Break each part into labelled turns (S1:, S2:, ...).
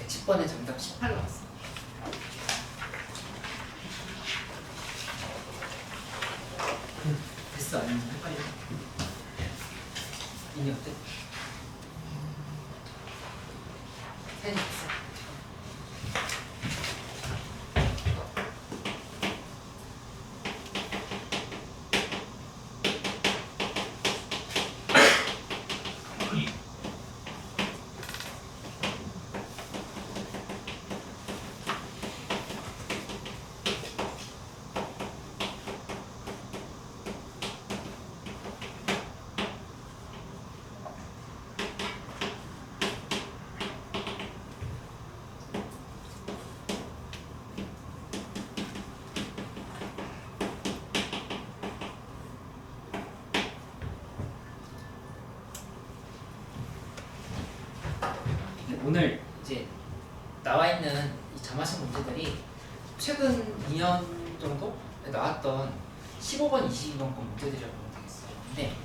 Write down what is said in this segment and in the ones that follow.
S1: 110번에 정답 18 나왔어. 됐어? 아니면 헷갈려? 이니 어때? 세니 됐어? 오늘 이제 나와 있는 이 자마식 문제들이 최근 2년 정도에 나왔던 15번, 22번 건 문제들이라고 보면 되겠어요. 근데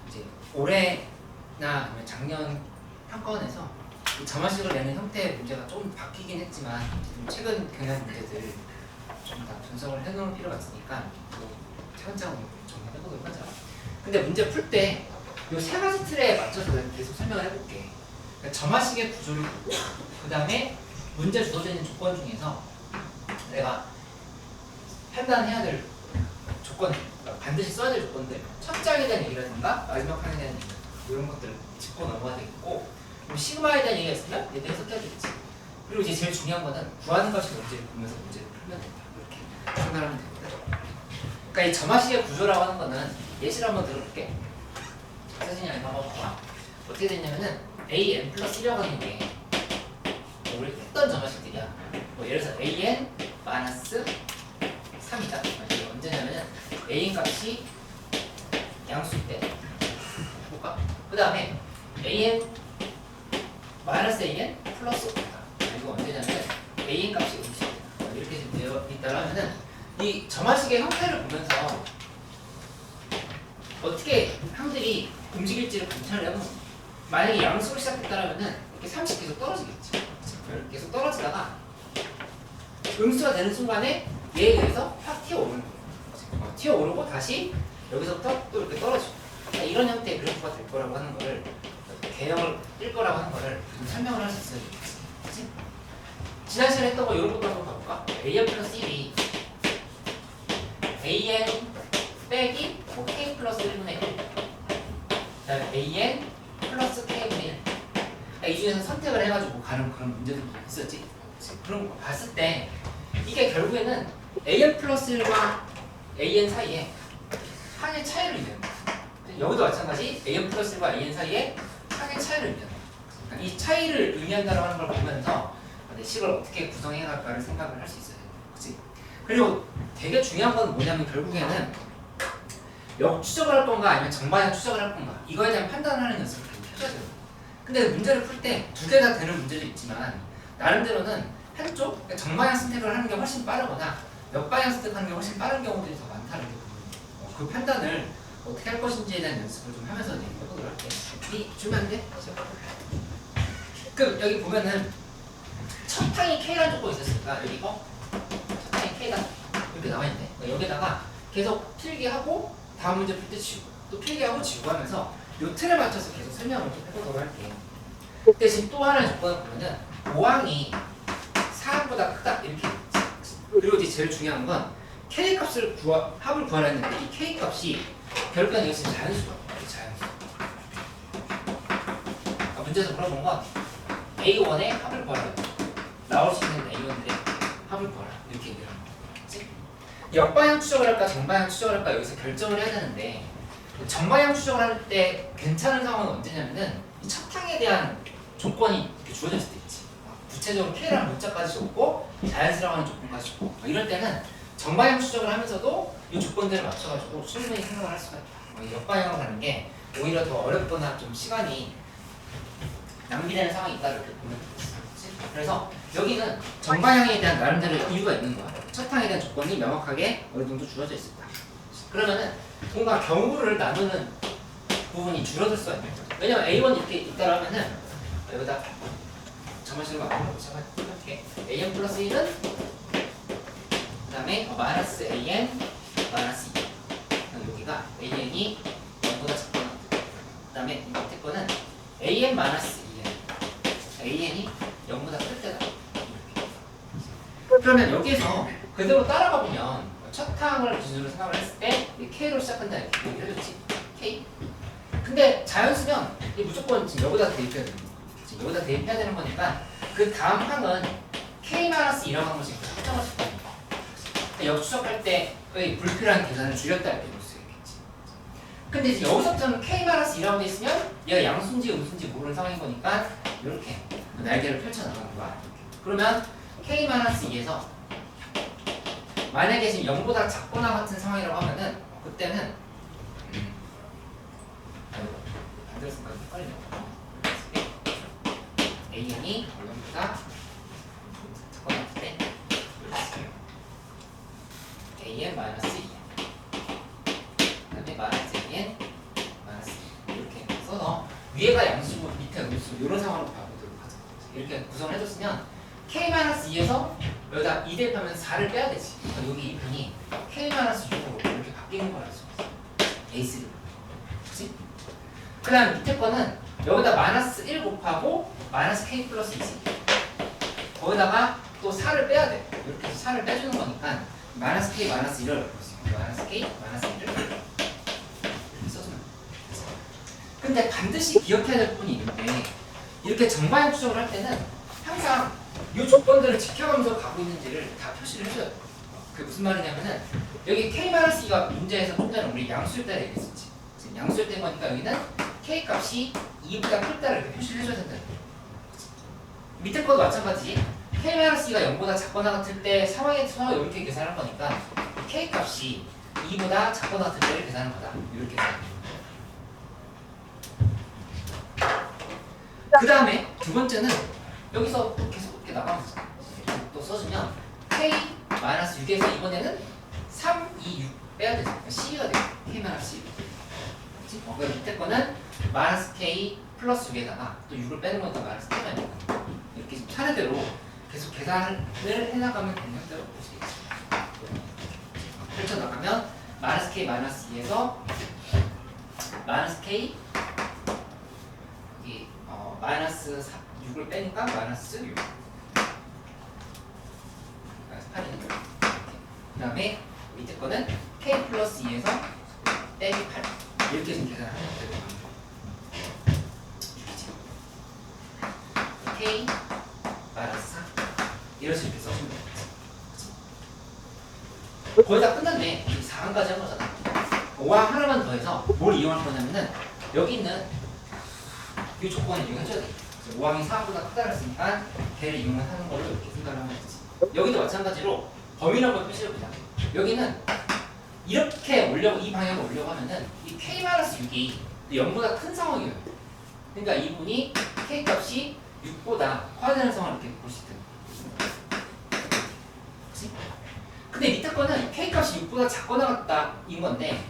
S1: 이제 올해나 아니면 작년 평가원에서 이 자마식을 내는 형태의 문제가 좀 바뀌긴 했지만 좀 최근 경향 문제들 좀 다 분석을 해놓을 필요가 있으니까 뭐 차근차근 정리해보도록 하자. 근데 문제 풀 때 이 세 가지 틀에 맞춰서 내가 계속 설명을 해볼게. 그러니까 점화식의 구조를 보고 그 다음에 문제 주어져 있는 조건 중에서 내가 판단해야 될 조건, 그러니까 반드시 써야 될 조건들, 첫 장에 대한 얘기라든가 마지막 항에 대한 얘기 이런 것들을 짚고 넘어가야 되겠고, 그럼 시그마에 대한 얘기가 있으면 얘도 해석해야겠지. 그리고 이제 제일 중요한 거는 구하는 것이 문제를 보면서 문제를 풀면 된다. 이렇게 생각하면 되거든. 그러니까 이 점화식의 구조라고 하는 거는 예시를 한번 들어볼게. 사진이 아니고 한번 봐봐. 어떻게 됐냐면은 an 플러스 1이라고 하는 게 우리 했던 점화식들이야. 뭐 예를 들어서 an 마이너스 3이다. 이게 언제냐면은 an 값이 양수일 때 볼까? 그 다음에 an 마이너스 an 플러스 5다. 이거 언제냐면은 an 값이 음수일 때 이렇게 되어 있다라면은 이 점화식의 형태를 보면서 어떻게 항들이 움직일지를 관찰을 해보는 거야. 만약에 양수로 시작했다라면은 이렇게 30 계속 떨어지겠지. 계속 떨어지다가 음수가 되는 순간에 얘에 의해서 확 튀어오르는 거예요. 튀어오르고 다시 여기서부터 또 이렇게 떨어지고 이런 형태의 그래프가 될 거라고 하는 거를 개형을 뛸 거라고 하는 거를 좀 설명을 할 수 있어야 되겠지. 그치? 지난 시간에 했던 거 이런 것도 한번 가볼까? an 플러스 1이 an 빼기 뭐 k 플러스 1분의 1 그다음에 an 플러스 k분의 1 이 중에서 선택을 해가지고 가는 그런 문제들도 있었지. 그런 거 봤을 때 이게 결국에는 an 플러스 1과 an 사이에 항의 차이를 의미하는 거야. 여기도 마찬가지 an 플러스 1과 an 사이에 항의 차이를 의미하는 거야. 그러니까 이 차이를 의미한다고 하는 걸 보면서 내 식을 어떻게 구성해 갈까를 생각을 할 수 있어야 돼. 그치? 그리고 되게 중요한 건 뭐냐면 결국에는 역추적을 할 건가 아니면 정방향 추적을 할 건가 이거에 대한 판단을 하는 연습을 계속 해줘야 돼요. 근데 문제를 풀 때 두 개 다 되는 문제도 있지만 나름대로는 한쪽 그러니까 정방향 선택을 하는 게 훨씬 빠르거나 역방향 선택하는 게 훨씬 빠른 경우들이 더 많다는 게 그 판단을 어떻게 할 것인지에 대한 연습을 좀 하면서 해보도록 할게. 주면 안 돼? 그럼 여기 보면은 첫 항이 K라는 조건이 있었으니까 여기 첫 항이 K다 이렇게 나와있네. 여기다가 계속 필기하고 다음 문제 풀 때 지우고 또 필기하고 지우고 하면서 요 틀에 맞춰서 계속 설명을 좀 해보도록 할게요. 대신 또 하나의 조건을 보면은 5항이 4항보다 크다 이렇게 있지. 그리고 이제 제일 중요한 건 K 값을 합을 구하라 했는데 이 K 값이 결국엔 이것이 자연수가 자연수. 문제에서 물어본 건 A1의 합을 구하라. 나올 수 있는 A1들의 합을 구하라 이렇게 얘기를 하는 거지. 역방향 추적을 할까 정방향 추적을 할까 여기서 결정을 해야 되는데 정방향 추적을 할 때 괜찮은 상황은 언제냐면은 이 첫 항에 대한 조건이 이렇게 주어져 있을 때 있지. 구체적으로 K라는 문자까지 줬고 자연수라고 하는 조건까지 줬고 이럴 때는 정방향 추적을 하면서도 이 조건들을 맞춰가지고 충분히 생각을 할 수가 있다. 역방향으로 가는 게 오히려 더 어렵거나 좀 시간이 낭비되는 상황이 있다 이렇게 보면 되겠지. 그래서 여기는 정방향에 대한 나름대로 이유가 있는 거야. 첫 항에 대한 조건이 명확하게 어느 정도 주어져 있었다. 그러면은 뭔가 경우를 나누는 부분이 줄어들 수가 있는 거죠. 왜냐면 A1 이렇게 있다라면은 여기다 자마식으로 만들어보자. 이렇게 an 플러스 1은 그 다음에 마이너스 an 마이너스 2. 여기가 an이 0보다 작거나 그 다음에 밑에 거는 an 마이너스 2n an이 0보다 클 때다. 그러면 여기에서 그대로 따라가 보면 첫 항을 기준으로 생각을 했을 때 k로 시작한다 이렇게 얘기를 해줬지. k. 근데 자연수면 무조건 지금 여기다 대입해야 되는 거야. 지금 여기다 대입해야 되는 거니까 그 다음 항은 k-1이라고 한 번씩 확정을 시켜. 역추적할 때의 불필요한 계산을 줄였다 이렇게 볼 수 있겠지. 근데 이제 여기서부터는 k-1이라고 돼 있으면 얘가 양수인지 음수인지 모르는 상황인 거니까 이렇게 날개를 펼쳐 나가는 거야. 그러면 k-2에서 만약에 지금 0보다 작거나 같은 상황이라고 하면은 그때는 안 들었으니까 헷갈리네. an이 0보다 작거나 같을 때 an 마이너스 2 그다음에 마이너스 an 마이너스 2 이렇게 써서 위에가 양수고 밑에 음수 이런 상황으로 바꾸도록 하자. 이렇게 구성을 해줬으면 k-2에서 여기다 2 대입하면 4를 빼야 되지. 그러니까 여기 이 분이 k-6으로 이렇게 바뀌는 걸 알 수 있어. a3로. 그치? 그 다음 밑에 거는 여기다 마이너스 1 곱하고 마이너스 k 플러스 2지. 거기다가 또 4를 빼야 돼. 이렇게 해서 4를 빼주는 거니까 마이너스 k 마이너스 1을 볼 수 있고 마이너스 k 마이너스 1을 이렇게 써주면 돼. 근데 반드시 기억해야 될 부분이 있는데 이렇게 정방향 추적을 할 때는 항상 이 조건들을 지켜가면서 가고 있는지를 다 표시를 해줘야 돼. 그게 무슨 말이냐면은 여기 k-2가 문제에서 좀 전에 우리 양수일 때 얘기했었지. 지금 양수일 때인 거니까 여기는 k 값이 2보다 클다를 이렇게 표시를 해줘야 된다. 밑에 것도 마찬가지지. k-2가 0보다 작거나 같을 때 상황에서 이렇게 계산할 거니까 k 값이 2보다 작거나 같을 때를 계산할 거다. 이렇게 계산합니다. 그 다음에 두 번째는 여기서 또 계속 이렇게 나가면서 또 써주면 k-6에서 이번에는 3, 2, 6 빼야 되죠. 그러니까 C가 돼요. k-2. 그 밑에 거는 마이너스 k 플러스 6에다가 또 6을 빼는 거니까 마이너스 k가 있는 거예요. 이렇게 지금 차례대로 계속 계산을 해나가면 되는 대로 볼 수 있습니다. 펼쳐나가면 마이너스 k 마이너스 2에서 마이너스 k 여기 마이너스 6을 빼니까 마이너스 6 마이너스 8이네. 그 다음에 밑에 거는 k 플러스 2에서 빼기 8 이렇게 지금 계산을 하면 되고 k 마이너스 4 이런 식으로 이렇게 써주면 되겠지. 거의 다 끝났네. 4항까지 한 거잖아. 5항 하나만 더해서 뭘 이용할 거냐면은 여기 있는 이 조건을 이용해줘야 돼. 5항이 4보다 크다고 했으니까 걔를 이용을 하는 걸로 이렇게 생각을 하면 되지. 여기도 마찬가지로 범위라고 표시를 보자. 여기는 이렇게 올려고 이 방향으로 올려고 하면은 이 k-6이 0보다 큰 상황이에요. 그러니까 이분이 k 값이 6보다 커야 되는 상황을 이렇게 볼 수 있다. 그치? 근데 밑에 거는 k 값이 6보다 작거나 같다 인 건데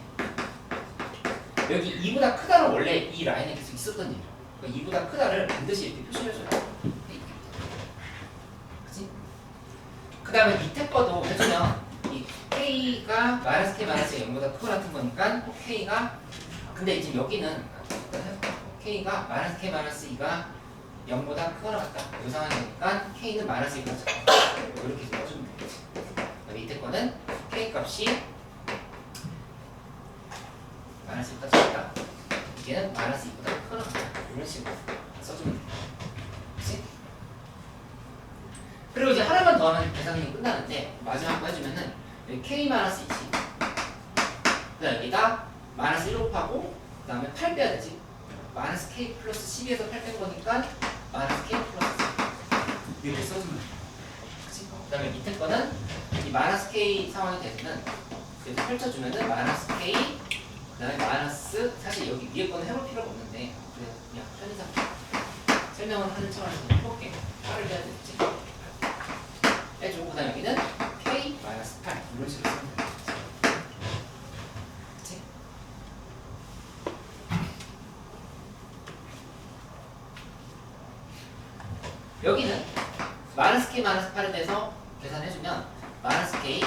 S1: 여기 2보다 크다는 원래 이 라인에 계속 있었던 일이야. 그러니까 2보다 크다를 반드시 이렇게 표시를 해줘야 돼. 그치? 그 다음에 밑에 거도 해주면 이 k가 마이너스 k 마이너스 0보다 크고 같은 거니까 k가 근데 지금 여기는 k가 마이너스 k 마이너스 2가 0보다 크거나 같다. 이 상황이니까 k는 마이너스 2보다 작다. 이렇게 써주면 되겠지. 밑에 거는 k 값이 마이너스 2보다 작다. 얘는 마이너스 2보다 크거나 같다. 이런 식으로 써주면 돼. 그치? 그리고 이제 하나만 더 하면 계산이 끝나는데 마지막 거 해주면은 여기 k 마이너스 2지. 그 다음 여기다 마이너스 1 곱하고 그 다음에 8 빼야 되지. 마이너스 k 플러스 12에서 8 뺀 거니까 마이너스 k 플러스 4 이렇게 써주면 돼. 그치? 그 다음에 밑에 거는 이 마이너스 k 상황이 되면은 이렇게 펼쳐주면은 마이너스 k 그 다음에 마이너스 사실 여기 위에 거는 해볼 필요가 없는데 그냥 편의상 설명을 하는 차원에서 해볼게. 8을 빼야 되겠지. 빼주고 그 다음에 여기는 k 마이너스 8 이런 식으로 쓰면 돼. 그치? 여기는 마이너스 K 마이너스 8에 대해서 계산해주면 마이너스 K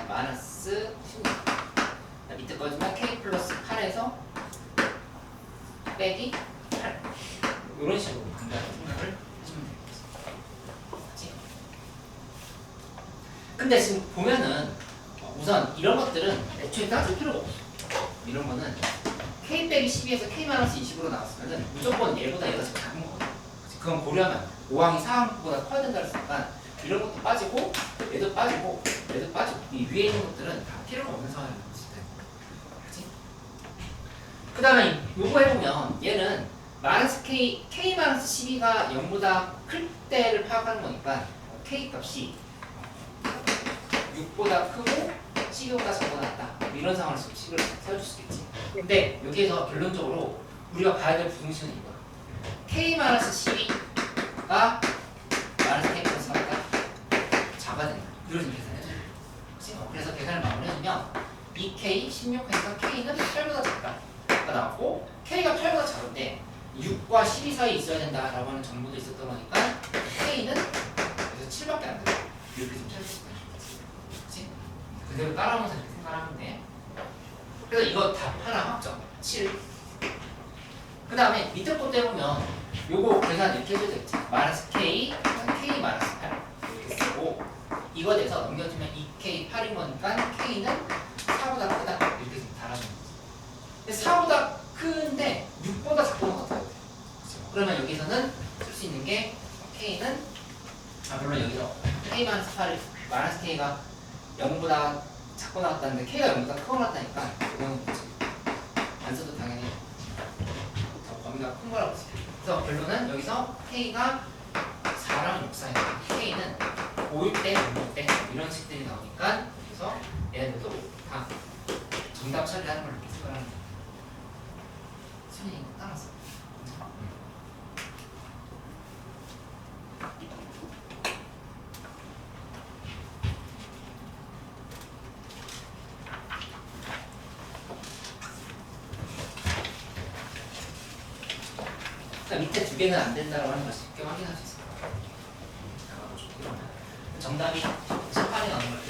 S1: 마이너스 16 밑에 거지만 K 플러스 8에서 빼기 8 이런 식으로 간단히 생각을 해주면 되겠습니다. 맞지? 근데 지금 보면은 우선 이런 것들은 애초에 따질 필요가 없어. 이런 거는 K 빼기 12에서 K 마이너스 20으로 나왔으면은 무조건 얘보다 얘가 더 작은 거거든. 그건 고려하면 5항이 4항보다 커야 된다 했으니까 이런 것도 빠지고 얘도 빠지고 얘도 빠지고 이 위에 있는 것들은 다 필요가 없는 상황이 되는 거지. 그렇지? 그 다음에 요거 해보면 얘는 마이너스 K 마이너스 12가 0보다 클 때를 파악하는 거니까 K 값이 6보다 크고 12보다 작거나 같다 이런 상황을 식을 세워줄 수 있겠지. 근데 여기에서 결론적으로 우리가 봐야 될 부등식은 이거야. K-12가 마이너스 K 플러스 4보다 작아야 된다. 이런 식으로 계산해줘요. 그래서 계산을 마무리해주면 2K 16하니까 K는 8보다 작다. 가 나왔고 K가 8보다 작은데 6과 12 사이에 있어야 된다라고 하는 정보도 있었던 거니까 K는 그래서 7밖에 안 된다. 이렇게 좀 찾을 수가 있는 거지. 그치? 그대로 따라오면서 이렇게 생각하면 돼. 그래서 이거 답 하나 확정 7. 그 다음에 밑에 것도 해보면 요거 계산 이렇게 해줘야 되겠지. 마이너스 K, K 마이너스 8 이렇게 쓰고 이거 돼서 넘겨주면 2K 8인 거니까 K는 4보다 크다 이렇게 좀 달아주는 거지. 근데 4보다 큰데 6보다 작거나 같아야 돼. 그러면 여기서는 쓸 수 있는 게 K는 물론 여기서 K 마이너스 8이 마이너스 K가 0보다 작거나 같다는데 K가 0보다 크거나 같다니까 이거는 뭐지? 안 써도 당연히 범위가 큰 거라고 쓰죠. 그래서 결론은 여기서 K가 4랑 6 사이 K는 5일 때, 6일 때 이런 식들이 나오니까 그래서 얘네들도 다 정답 처리하는 걸 이렇게 생각하는 거예요. 순위 따라서 밑에 두 개는 안 된다고 하는 걸 쉽게 확인할 수 있을 거예요. 정답이 18이 나오는 거예요.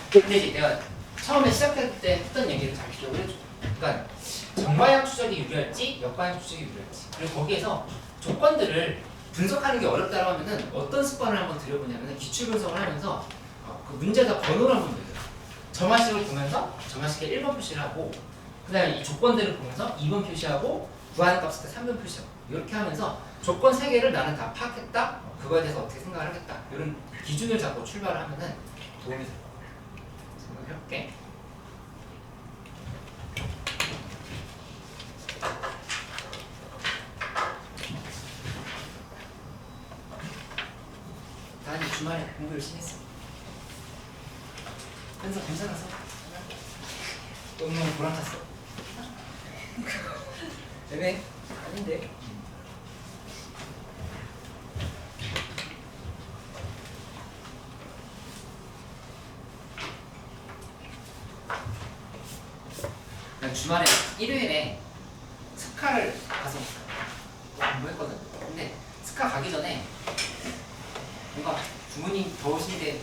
S1: 근데 이제 내가 처음에 시작할 때 했던 얘기를 잘 기억을 해줘. 그러니까 정방향 추적이 유리할지 역방향 추적이 유리할지 그리고 거기에서 조건들을 분석하는 게 어렵다고 하면은 어떤 습관을 한번 들여보냐면 기출 분석을 하면서 그 문제에다 번호를 한번 넣어요. 점화식을 보면서 점화식에 1번 표시를 하고 그 다음에 이 조건들을 보면서 2번 표시하고 구하는 값을 때 3번 표시하고 이렇게 하면서 조건 3개를 나는 다 파악했다. 그거에 대해서 어떻게 생각을 하겠다. 이런 기준을 잡고 출발을 하면은 도움이 될 거예요. 생각을 해볼게. 다니 주말에 공부 열심히 했어. 현서 괜찮아서? 너무 보람찼어? 네네 아닌데. 난 주말에 일요일에 스카를 가서 공부했거든. 근데 스카 가기 전에 뭔가 부모님 더우신데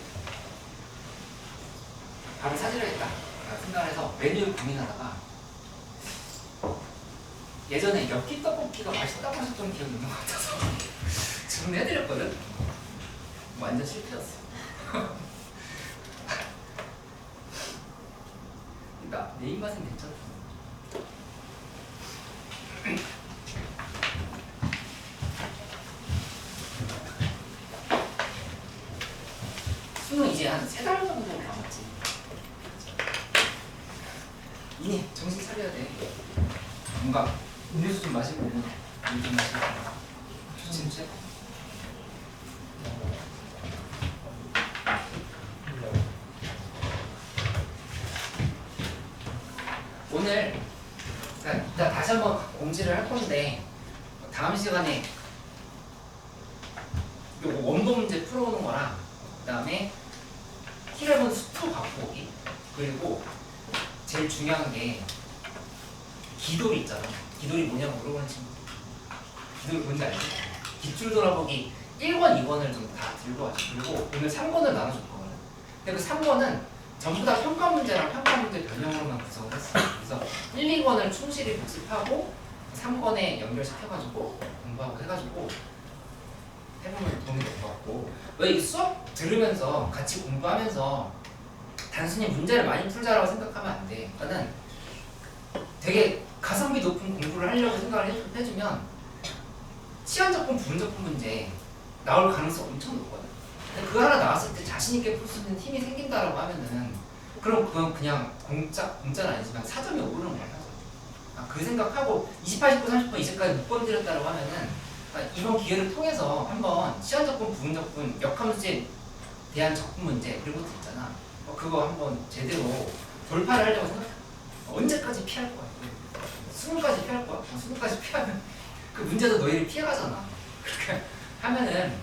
S1: 밥을 사주려겠다 생각을 해서 메뉴를 고민하다가 예전에 엽기 떡볶이가 맛있다고 하셨던 기억이 있는 것 같아서 주문해드렸거든. 완전 실패였어. 그러니까 내 입맛은 괜찮아. 수능 이제 한 3달 정도 남았지. 이니 정신 차려야 돼. 뭔가 음료수 좀 마시고 물 좀 마시고 진짜 오늘 이따 다시 한번 공지를 할 건데 다음 시간에 요거 원본 문제 풀어오는 거랑 그 다음에 키레본 수표 갖고 오기 그리고 제일 중요한 게 기돌이 있잖아. 기돌이 뭐냐고 물어보는 친구. 기돌이 뭔지 알지? 뒷줄 돌아보기 1권, 2권을 좀 다 들고 왔죠. 그리고 오늘 3권을 나눠줬거든요. 근데 그 3권은 전부 다 평가 문제랑 평가 문제 변형으로만 구성을 했어요. 그래서 1, 2권을 충실히 복습하고 3권에 연결시켜가지고 공부하고 해가지고 해보면 도움이 될 것 같고, 왜 이 수업 들으면서 같이 공부하면서 단순히 문제를 많이 풀자라고 생각하면 안 돼. 그러니까는 되게 가성비 높은 공부를 하려고 생각을 해주면 시험적분, 부분적분 문제 나올 가능성이 엄청 높거든. 근데 그거 하나 나왔을 때 자신 있게 풀 수 있는 힘이 생긴다라고 하면은 그럼 그건 그냥 공짜는 아니지만 4점이 오르는 거야. 그 생각하고 28, 19, 30번 이제까지 못 건드렸다고 하면은 이번 기회를 통해서 한번 시험적분, 부분적분, 역함수에 대한 적분 문제 그리고 것도 있잖아. 그거 한번 제대로 돌파를 하려고 생각해. 언제까지 피할 거야? 수능까지 피할 거야. 수능까지 피하면 그 문제도 너희를 피해가잖아. 그렇게 하면은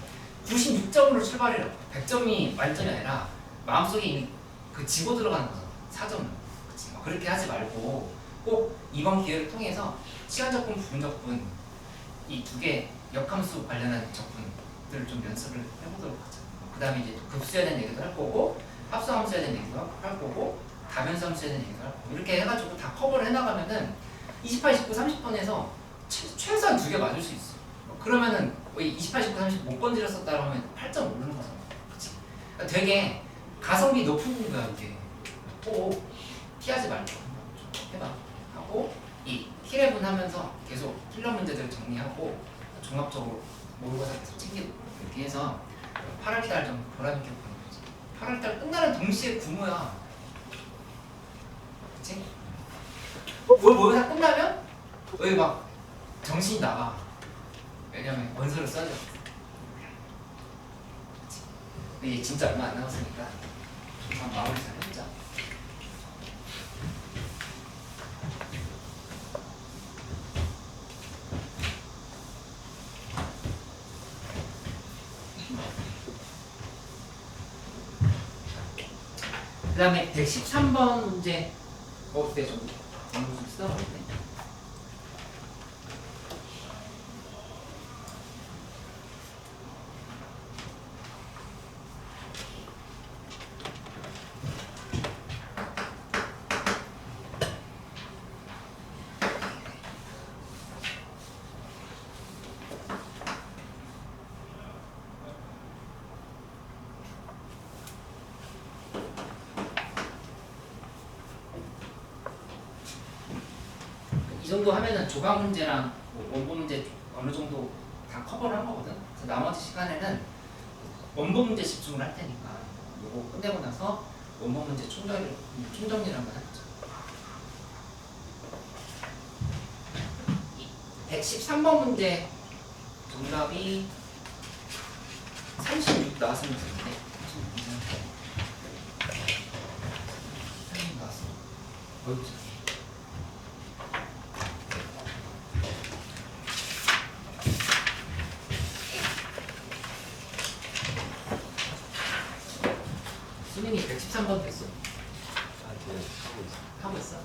S1: 96점으로 출발해요. 100점이 만점이 아니라 마음속에 이미 그 지고 들어가는 거잖아. 4점은. 그치? 그렇게 하지 말고 꼭 이번 기회를 통해서 시간적분, 부분적분 이 두 개 역함수 관련한 적분들을 좀 연습을 해보도록 하자. 그 다음에 이제 급수에 대한 얘기도 할 거고 합성함수에 대한 얘기도 할 거고 다변수 함수에 대한 얘기도 할 거고 이렇게 해가지고 다 커버를 해나가면은 28, 19, 30번에서 최소한 2개 맞을 수 있어. 그러면은 28, 19, 30 못 건드렸었다고 하면 8점 오르는 거잖아. 그치? 그러니까 되게 가성비 높은 공부야 이게. 꼭 피하지 말고 해봐. 하고 이 T랩은 하면서 계속 킬러 문제들을 정리하고 종합적으로 모의고사 계속 챙기고 이렇게 해서 8월달 좀 보람있게 보는 거지. 8월달 끝나는 동시에 구모야. 그치? 모의고사 끝나면 여기 막 정신이 나가. 왜냐면 원서를 써야 돼. 근데 이게 진짜 얼마 안 남았으니까 좀 마무리 잘 해보자. 그 다음에 113번 문제 그때 좀 공부 좀 써봤네. 이 정도 하면은 조각 문제랑 뭐 원본 문제 어느 정도 다 커버를 한 거거든. 그래서 나머지 시간에는 원본 문제 집중을 할 테니까 이거 끝내고 나서 원본 문제 총정리를 한번 해보자. 113번 문제 정답이 36 나왔으면 좋겠네. 36 나왔어. 어이구. 수능이 113번 됐어. 하고 있어.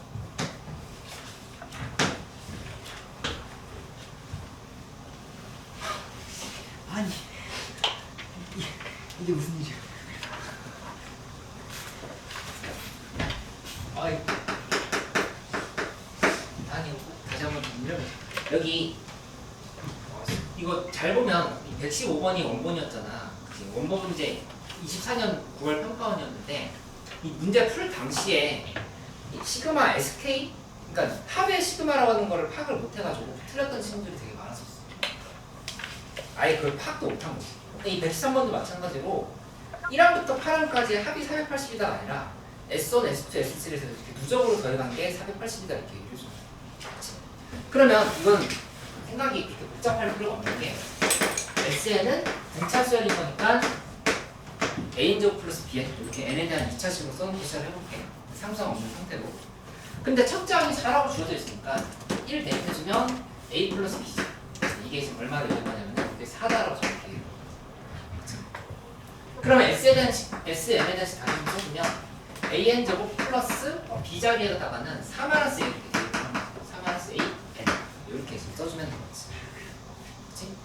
S1: 아니 이게 무슨 일이야? 아이 아니 다시 한번 정리를 여기 이거 잘 보면 115번이 원본이었잖아. 원본 문제 24년 9월 평가원이었는데 이 문제 풀 당시에 이 시그마 SK 그러니까 합의 시그마라고 하는 거를 파악을 못 해가지고 틀렸던 친구들이 되게 많았었어. 아예 그걸 파악도 못한 거지. 근데 이 113번도 마찬가지로 1항부터 8항까지 합이 480이다가 아니라 S1, S2, S3에서 이렇게 누적으로 더해간 게 480이다 이렇게 얘기를 해줘. 그러면 이건 생각이 그렇게 복잡할 필요가 없는 게 Sn은 등차 수열인 거니까 A인제곱 플러스 Bn 이렇게 N에 대한 2차식으로 써놓고 시작을 해볼게. 상수항 없는 상태로. 근데 첫째 항이 4라고 주어져 있으니까 1 대입해주면 A 플러스 B지. 이게 지금 얼마를 의미하냐면 이게 4다라고 적을게요. 그러면 Sn에 대한 단위를 써주면 An제곱 플러스 B 자리에다가는 4-A 이렇게 대입하면 4-A N 이렇게 써주면 되겠지. 그치?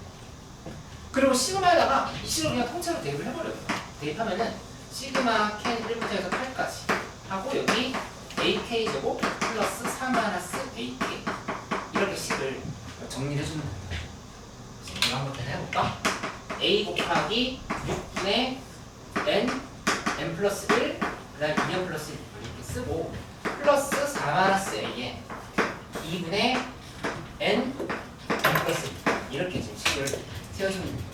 S1: 그리고 시그마에다가 이 식을 그냥 통째로 대입을 해버려요. 대입하면은 시그마 캔 1부터 해서 8까지 하고 여기 ak제곱 플러스 4 마이너스 ak 이렇게 식을 정리를 해주면 된다. 이거 한번 해볼까? a 곱하기 6분의 n 플러스 1 그 다음에 2n 플러스 1 이렇게 쓰고 플러스 4 마이너스 a에 2분의 n 플러스 1 이렇게 지금 식을 세워주면 됩니다.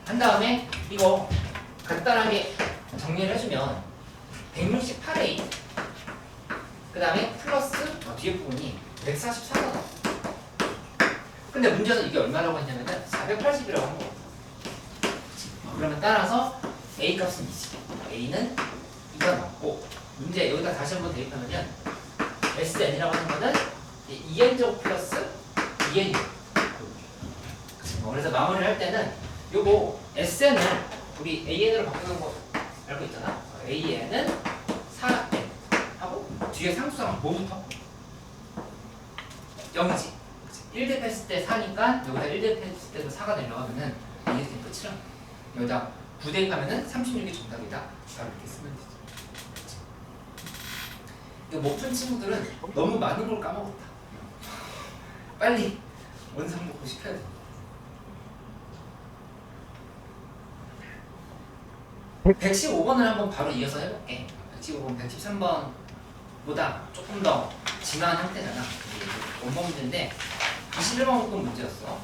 S1: 한 다음에 이거 간단하게 정리를 해주면 168a 그 다음에 플러스 뒤에 부분이 144가 나와. 근데 문제에서 이게 얼마라고 했냐면은 480이라고 한 거거든. 그러면 따라서 a 값은 20, a는 2가 나왔고 문제 여기다 다시 한번 대입하면은 sn이라고 하는 거는 2n제곱 플러스 2n 그래서 마무리를 할 때는 요거 sn을 우리 an으로 바꾸는 거 알고 있잖아. an은 4n 하고 뒤에 상수항 뭐부터? 0이지. 1 대입했을 때 4니까 여기다 1 대입했을 때도 4가 내려가면은 이게 되는 끝이라. 여기다 9 대입하면은 36이 정답이다. 바로 이렇게 쓰면 되죠. 이거 못 푼 친구들은 너무 많은 걸 까먹었다. 빨리 원상복구 시켜야 돼. 115번을 한번 바로 이어서 해볼게. 115번, 113번보다 조금 더 진화한 형태잖아. 원본 문제인데 21번부터 문제였어.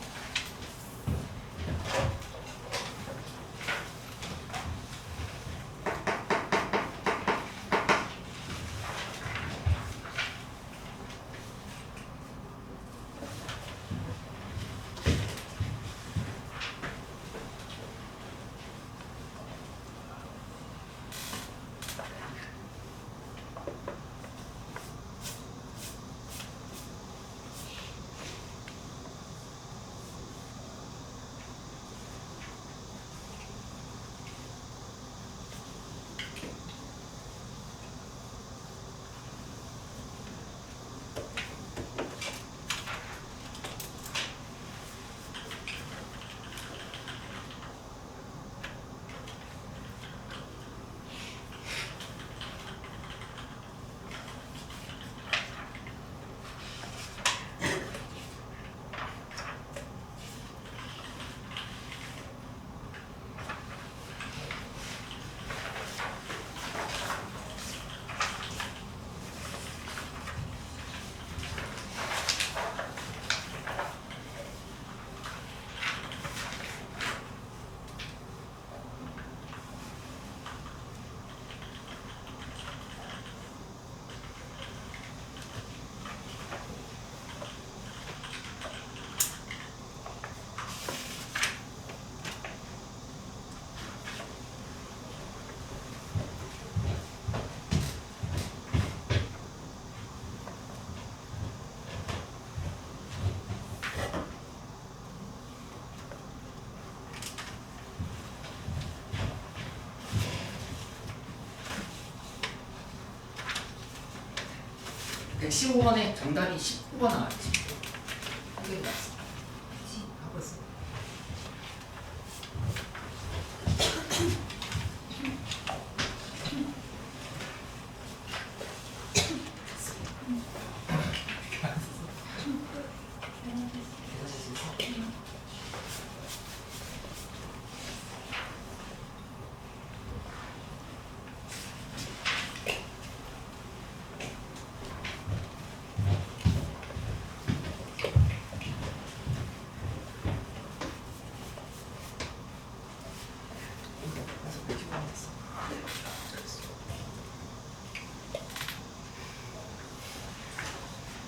S1: 그 115번에 정답이 19번 나왔지. 한개 나왔어. 하고 있어.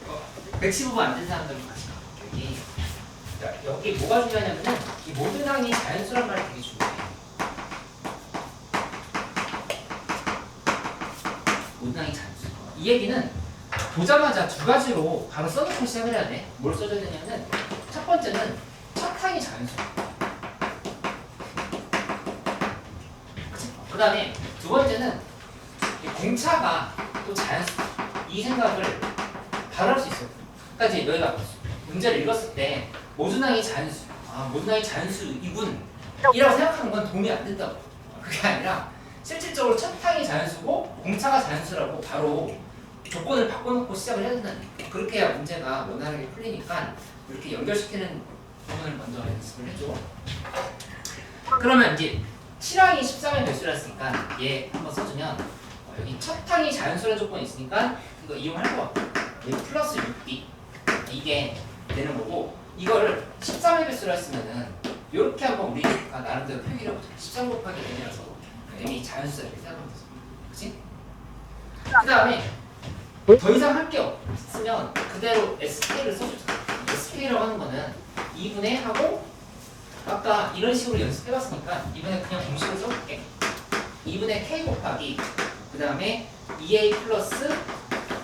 S1: 어, 115번 안 된 사람들은 같이 가. 여기 뭐가 중요하냐면은 이 모든 항이 자연수란 말이 되게 중요해. 모든 항이 자연수. 이 얘기는 보자마자 두 가지로 바로 써놓고 시작을 해야 돼. 뭘 써줘야 되냐면은 첫 번째는 첫 항이 자연수. 그 다음에 두 번째는 공차가 또 자연수. 이 생각을 바로 할 수 있어요. 그러니까 이제 너희가 문제를 읽었을 때 모든 항이 자연수. 모든 아이 자연수이군 이라고 생각하는 건 도움이 안 된다고. 그게 아니라 실질적으로 첫 항이 자연수고 공차가 자연수라고 바로 조건을 바꿔놓고 시작을 해야 된다는 얘기예요. 그렇게 해야 문제가 원활하게 풀리니까 이렇게 연결시키는 부분을 먼저 연습을 해줘. 그러면 이제 7항이 13의 배수라 했으니까 얘 한번 써주면 여기 첫 항이 자연수라는 조건이 있으니까 이거 이용할 것 같고 얘 플러스 6b 이게 되는 거고 이거를 13의 배수라 했으면은 이렇게 한번 우리가 나름대로 표기를 해보자. 13 곱하기 n이라서 n이 자연수다 이렇게 생각하면 되죠. 그치? 그 다음에 더 이상 할 게 없으면 그대로 sk를 써주자. sk라고 하는 거는 2분의 하고 아까 이런 식으로 연습해봤으니까 이번에 그냥 공식을 써볼게. 2분의 k 곱하기 그 다음에 2a 플러스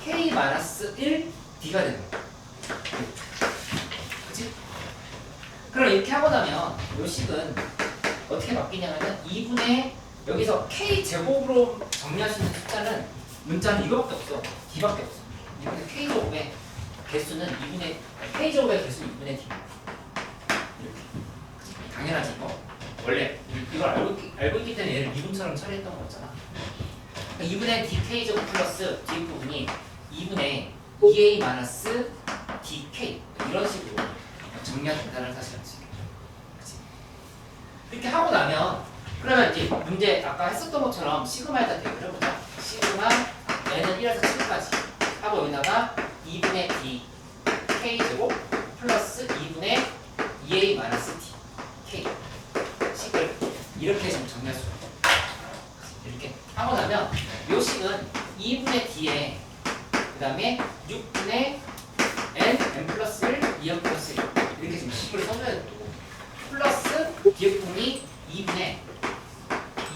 S1: k 마이너스 1 d가 되는 거야. 그치? 그럼 이렇게 하고 나면 요 식은 어떻게 바뀌냐면은 2분의 여기서 k 제곱으로 정리할 수 있는 숫자는 문자는 이거밖에 없어. d밖에 없어. 2분의 k 제곱의 개수는 2분의 k 제곱의 개수 2분의 d. 당연하지 이거. 원래 이걸 알고 있기 때문에 얘를 미분처럼 처리했던 거였잖아. 2분의 dk 제곱 플러스 뒤 부분이 2분의 2a 마이너스 dk 이런 식으로 정리가 된다는 사실을 알 수 있겠다. 그치? 이렇게 하고 나면 그러면 이제 문제 아까 했었던 것처럼 시그마에다 대입을 해보자. 시그마 n은 1에서 7까지 하고 여기다가 2분의 dk 제곱 플러스 2분의 2a 마이너스 dk 식을 이렇게 좀 정리할 수가 있다. 이렇게 하고 나면 요 식은 2분의 d에 그 다음에 6분의 n 플러스 1, 2n 플러스 1 이렇게 지금 식으로 써줘야 되고 플러스 뒤에 2분의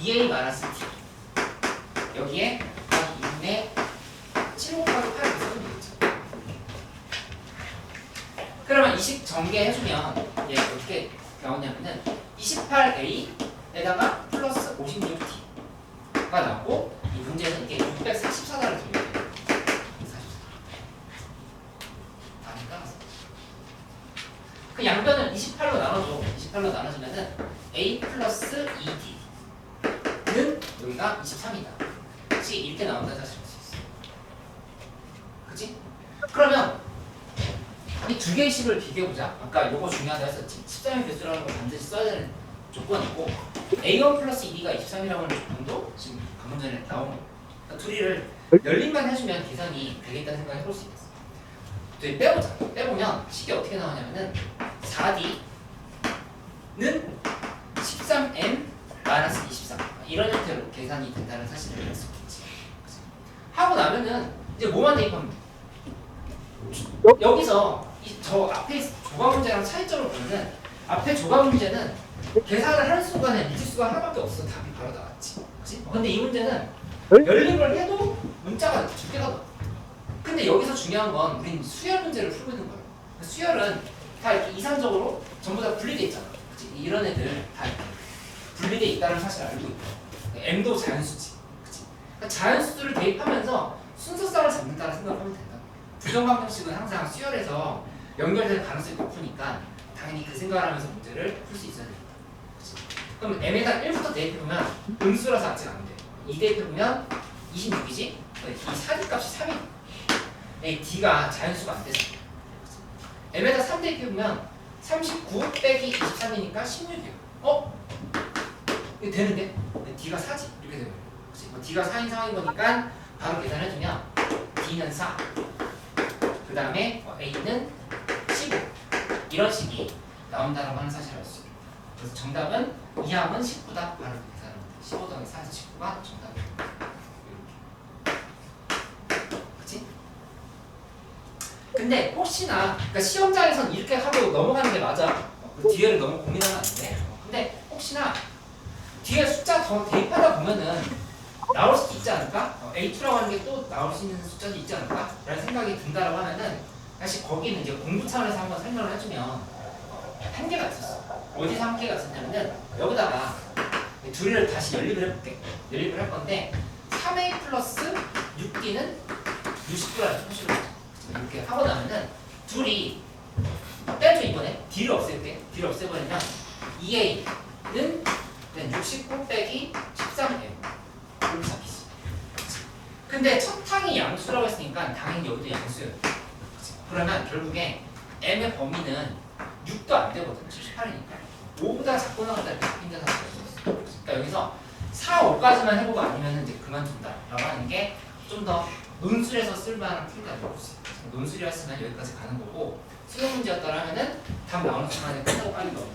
S1: 2a 마이너스 t 여기에 2분의 7 곱하기 8 이렇게 써주면 되겠죠. 그러면 이 식 전개해주면 얘 어떻게 나오냐면은 28a에다가 플러스 56t가 나오고 이 문제는 이게 644달을 돌려야 돼요. 그 양변을 28로 나눠줘. 28로 나눠주면은 a 플러스 2d는 여기가 23이다. 식 이렇게 나온다는 사실을 알 수 있어. 그치? 그러면 이 두 개의 식을 비교해보자. 아까 요거 중요하다 했었지. 13의 배수라는 걸 반드시 써야 되는 조건이고 a1 플러스 2b가 23이라고 하는 조건도 지금 방금 전에 나온 거. 그러니까 둘이를 열림만 해주면 계산이 되겠다는 생각을 해볼 수 있겠어. 또 빼보자. 빼보면 식이 어떻게 나오냐면은 4d는 13n 마이너스 23 이런 형태로 계산이 된다는 사실을 알 수 있겠지. 하고 나면은 이제 뭐만 대입하면 돼? 여기서 저 앞에 조각 문제랑 차이점을 보면은 앞에 조각 문제는 계산을 하는 순간에 미지수가 하나밖에 없어. 답이 바로 나왔지. 그치? 근데 이 문제는 열림을 해도 문자가 두 개가 나와. 근데 여기서 중요한 건 우린 수열 문제를 풀고 있는 거예요. 수열은 다 이렇게 이산적으로 전부 다 분리돼 있잖아. 그치? 이런 애들 다 이렇게 분리돼 있다는 사실을 알고 있고 m도 자연수지. 그치? 그러니까 자연수들을 대입하면서 순서상을 잡는다는 생각을 하면 된다. 부정방정식은 항상 수열에서 연결될 가능성이 높으니까 당연히 그 생각을 하면서 문제를 풀 수 있어야 됩니다. 그치? 그럼 m에다 1부터 대입해보면 음수라서 아직 안 돼. 2 대입해보면 26이지? 이 4D 값이 3이 돼. d가 자연수가 안 되잖아. m에다 3 대입해보면 39 빼기 23이니까 16이야. 이거 되는데? d가 4지? 이렇게 되는 거야. d가 4인 상황인 거니까 바로 계산해주면 d는 4 그 다음에 a는 15 이런 식이 나온다라고 하는 사실을 알 수 있습니다. 그래서 정답은 2항은 19다. 바로 계산합니다. 15 더하기 4에서 19가 정답입니다. 그치? 근데 혹시나 그러니까 시험장에서는 이렇게 하고 넘어가는 게 맞아. 그 뒤에를 너무 고민하면 안 돼. 근데 혹시나 뒤에 숫자 더 대입하다 보면은 나올 수도 있지 않을까? A2라고 하는 게 또 나올 수 있는 숫자도 있지 않을까? 라는 생각이 든다라고 하면은 사실 거기는 이제 공부 차원에서 한번 설명을 해주면 한계가 있었어. 어디서 한계가 있었냐면은 여기다가 둘을 다시 연립을 해볼게. 연립을 할 건데 3a 플러스 6d는 69라는 표시를 이렇게 하고 나면은 둘이 떼줘 이번에 D를 없앨게. D를 없애버리면 2A는 그냥 69 빼기 13이에요. 이렇게 잡히지. 근데 첫 항이 양수라고 했으니까 당연히 여기도 양수예요. 그러면 결국에 M의 범위는 6도 안 되거든. 78이니까. 5보다 작고 나가다 이렇게 잡힌다는 사실이 있었어. 그러니까 여기서 4, 5까지만 해보고 아니면 이제 그만둔다 라고 하는 게 좀 더 논술에서 쓸만한 풀이라고 볼 수 있어요. 논술이었으면 여기까지 가는 거고 수능 문제였더라 하면은 답 나오는 순간에 끝나고 빨리 넘어가.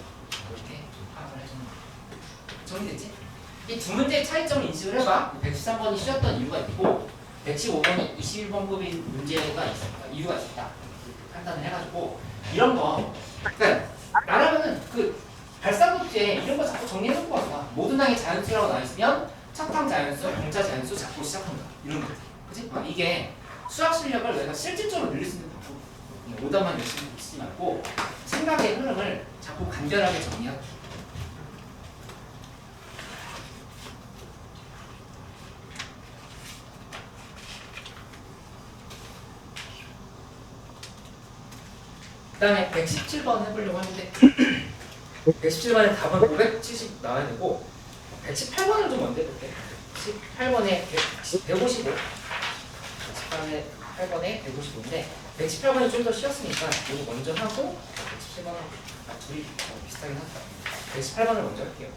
S1: 이렇게 파악을 해주는 거예요. 정리됐지? 이 두 문제의 차이점을 인식을 해봐. 113번이 쉬었던 이유가 있고 115번이 21번급인 문제가 있었다. 이유가 있다. 판단을 해가지고 이런 거 그러니까 나라면은 그 발상노트에 이런 거 자꾸 정리해놓고 왔다. 모든 항이 자연수라고 나와있으면 첫항 자연수, 공자 자연수 잡고 시작한다. 이런 거지. 그치? 이게 수학 실력을 내가 실질적으로 늘릴 수 있는 방법. 오답만 열심히 붙이지 말고 생각의 흐름을 자꾸 간결하게 정리하고. 그 다음에 117번 해보려고 하는데 117번의 답은 570 나와야 되고 118번을 좀 먼저 해볼게. 118번에 155 118번에 155인데 118번이 좀 더 쉬웠으니까 이거 먼저 하고 117번은 둘이 비슷하긴 하다. 118번을 먼저 할게요.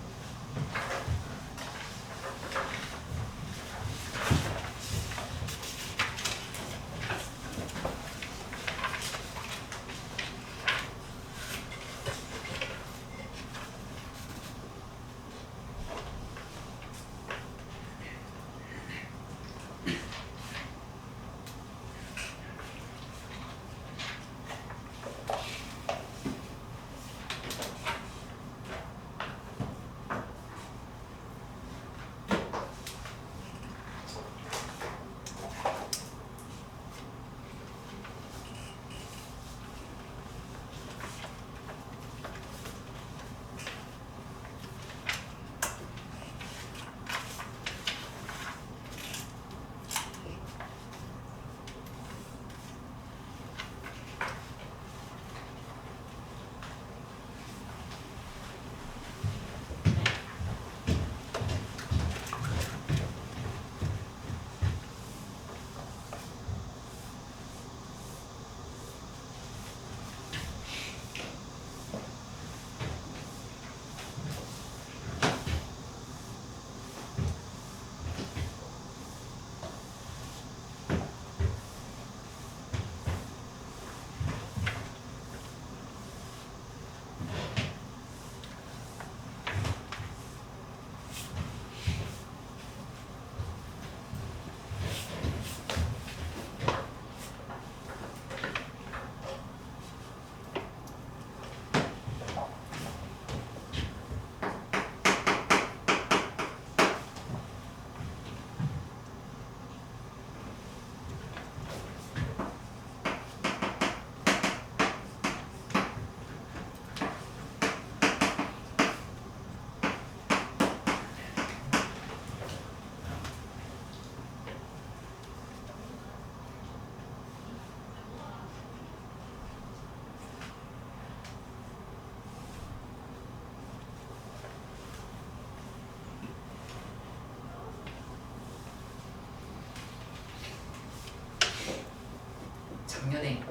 S1: 작년에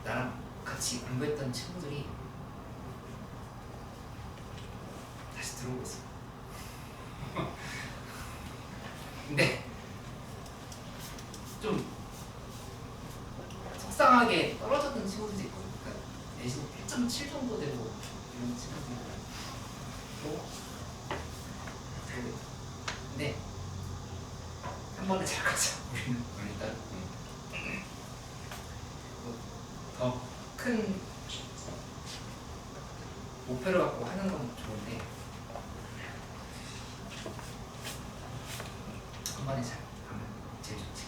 S1: 나랑 같이 공부했던 친구들이 다시 들어오고 있어. 근데 좀 속상하게 떨어졌던 친구들도 있고, 그러니까 내신 1.7 정도 되고 이런 친구들이 있고, 근데 한 번에 잘 가자. 우리는 일단 더 큰 목표를 갖고 하는 건 좋은데 한 번에 잘 가면 제일 좋지.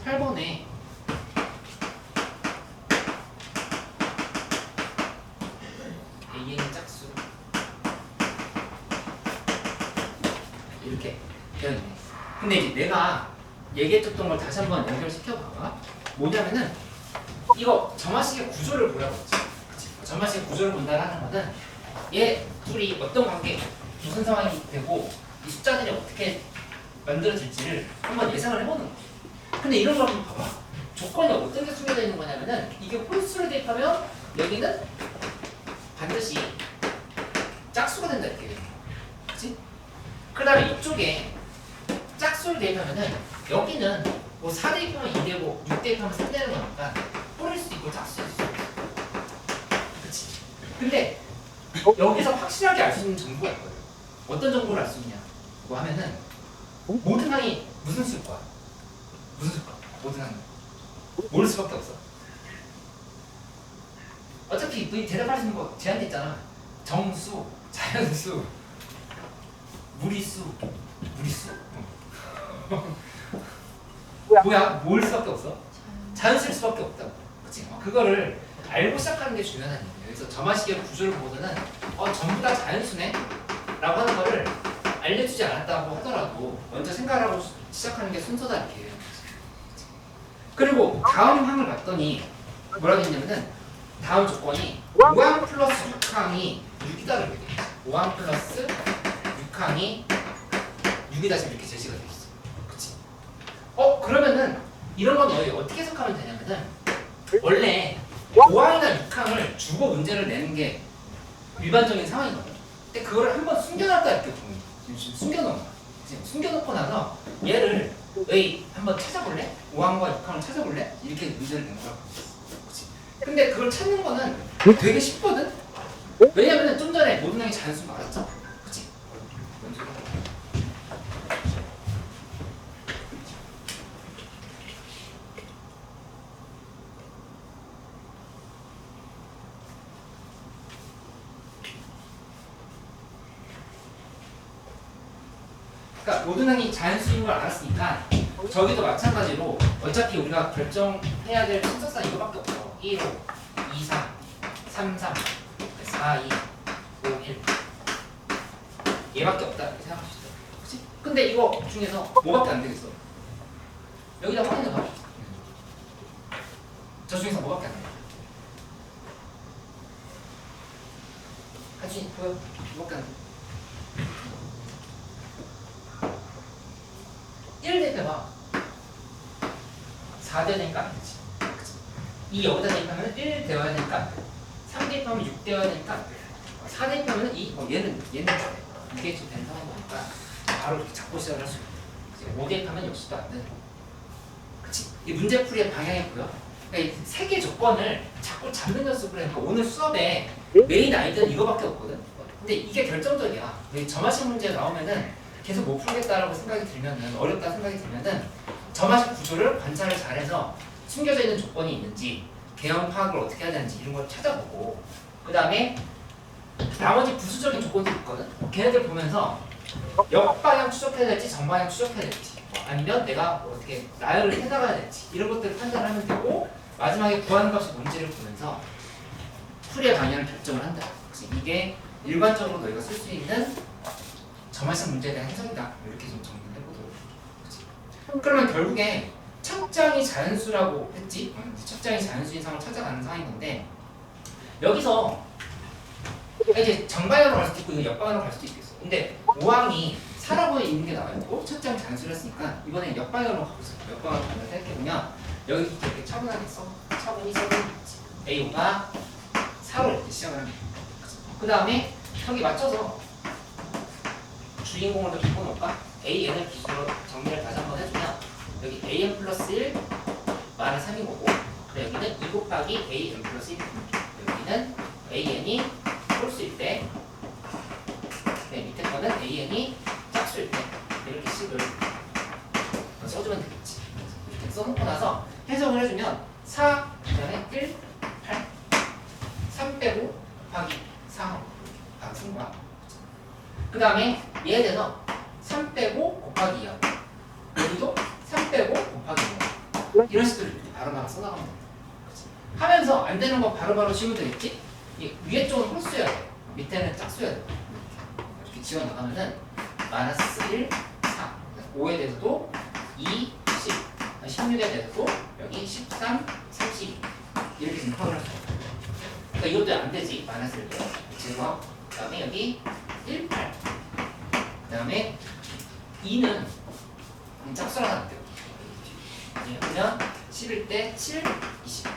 S1: 118번에 AN 짝수 이렇게 되어있네. 근데 이제 내가 얘기했던 걸 다시 한번 연결시켜봐. 뭐냐면은 이거 점화식의 구조를 보라고 했지. 그치? 점화식의 구조를 본다라는 거는 얘 둘이 어떤 관계, 무슨 상황이 되고 이 숫자들이 어떻게 만들어질지를 한번 예상을 해보는 거야. 근데 이런 걸 한번 봐봐. 조건이 어떤 게 숨겨져 있는 거냐면은 이게 홀수를 대입하면 여기는 반드시 짝수가 된다 이렇게 되는 거야. 그치? 그 다음에 이쪽에 짝수를 대입하면은 여기는 뭐 4 대입하면 2 되고 6 대입하면 3 되는 거니까 뿌릴 수도 있고 짝수일 수도 있고. 그치? 근데 여기서 확실하게 알 수 있는 정보가 있거든. 어떤 정보를 알 수 있냐? 뭐 하면은 모든 항이 무슨 수일 거야? 무슨 수일 거야? 모든 항이 모를 수밖에 없어. 어차피 너희 대답할 수 있는 거 제한돼 있잖아. 정수, 자연수, 무리수, 무리수. 뭐야? 모을 수밖에 없어? 자연수일 수밖에 없다고. 그치? 그거를 알고 시작하는 게 중요한 얘기예요. 그래서 점화식의 구조를 보고는 전부 다 자연수네? 라고 하는 거를 알려주지 않았다고 하더라도 먼저 생각을 하고 시작하는 게 순서다 이렇게 해요. 그리고 다음 항을 봤더니 뭐라고 했냐면은 다음 조건이 5항 플러스 6항이 6이다라고 돼 있어. 5항 플러스 6항이 6이다 지금 이렇게 제시가 돼 있어. 그치? 그러면은 이런 건 너희 어떻게 해석하면 되냐면은 원래 5항이나 6항을 주고 문제를 내는 게 일반적인 상황이거든. 근데 그거를 한번 숨겨놨다 이렇게 보면 지금 숨겨놓은 거야. 지금 숨겨놓고 나서 얘를 너희 한번 찾아볼래? 5항과 6항을 찾아볼래? 이렇게 문제를 낸 거라고. 그치? 근데 그걸 찾는 거는 되게 쉽거든? 왜냐면은 좀 전에 모든 항이 자연수 말했잖아. 그치? 그러니까 모든 항이 자연수인 걸 알았으니까 저기도 마찬가지로 어차피 우리가 결정해야 될 순서상 이거밖에 없어. 1, 5, 2, 3, 3, 3, 4, 2, 5, 1 얘밖에 없다 이렇게 생각할 수 있어. 그치? 근데 이거 중에서 뭐밖에 안 되겠어? 여기다 확인해봐. 저 중에서 뭐밖에 안 돼? 하준이 보여? 뭐밖에 안 돼? 1 대입해봐. 4 대입하니까 안 되지. 그치? 2 여기다 대입하면 1 되어야 되니까 안 돼. 3 대입하면 6 되어야 되니까 안 돼. 4 대입하면 2, 얘는 돼. 이게 지금 되는 상황이니까 바로 이렇게 잡고 시작을 할 수 있고 5 대입하면 역시도 안 되는 거고. 그치? 이 문제풀이의 방향이 보여? 그러니까 이 세 개 조건을 자꾸 잡는 연습을 하니까 오늘 수업에 메인 아이디어는 이거밖에 없거든? 근데 이게 결정적이야. 점화식 문제 나오면은 계속 못 풀겠다라고 생각이 들면은 어렵다 생각이 들면은 점화식 구조를 관찰을 잘해서 숨겨져 있는 조건이 있는지 개형 파악을 어떻게 해야 되는지 이런 걸 찾아보고 그 다음에 나머지 부수적인 조건들이 있거든. 걔네들 보면서 역방향 추적해야 될지 정방향 추적해야 될지 아니면 내가 어떻게 나열을 해나가야 될지 이런 것들을 판단하면 되고 마지막에 구하는 값이 뭔지를 보면서 풀이의 방향을 결정을 한다. 그래서 이게 일반적으로 너희가 쓸 수 있는 점화식 문제에 대한 해석이다. 이렇게 좀 정리를 해보도록 하겠습니다. 그러면 결국에 첫 장이 자연수라고 했지? 첫 장이 자연수인 상을 찾아가는 상황인 건데 여기서 이제 정방향으로 갈 수도 있고 역방향으로 갈 수도 있겠어. 근데 5항이 4라고 있는 게 나와 있고 첫 장이 자연수를 했으니까 이번엔 역방향으로 가고 있어. 역방향으로 가면 생각해보면 여기 이렇게 차분하게 차분히 써보면 되지. A5가 4로 이렇게 시작을 합니다. 그 다음에 여기 맞춰서 주인공을 더 바꿔놓을까? AN을 기준으로 정리를 다시 한번 해주면 여기 AN 플러스 1 말은 3인 거고 여기는 2 곱하기 AN 플러스 1 여기는 AN이 홀수일 때 밑에 거는 AN이 짝수일 때 이렇게 식을 써주면 되겠지. 이렇게 써놓고 나서 해석을 해주면 4 그다음에 1, 8 3 빼고 곱하기 4 바로 쓴 거야. 그 다음에 얘에 대해서 3 빼고 곱하기 2하고 여기도 3 빼고 곱하기 2하고 이런 식으로 바로바로 써나가면 된다. 하면서 안 되는 거 바로바로 지우면 되겠지? 위에 쪽은 홀수여야 돼. 밑에는 짝수여야 돼. 이렇게 지워나가면은 마이너스 1, 4 5에 대해서도 2, 10 문제 냈고 여기 13, 32 이렇게 생각을 할수 있어요. 그러니까 이것도 안 되지. 마이너스를 빼. 그래서 그 다음에 여기 1, 8 그 다음에 2는 짝수라고 안 돼요. 그러면 10일 때 7, 20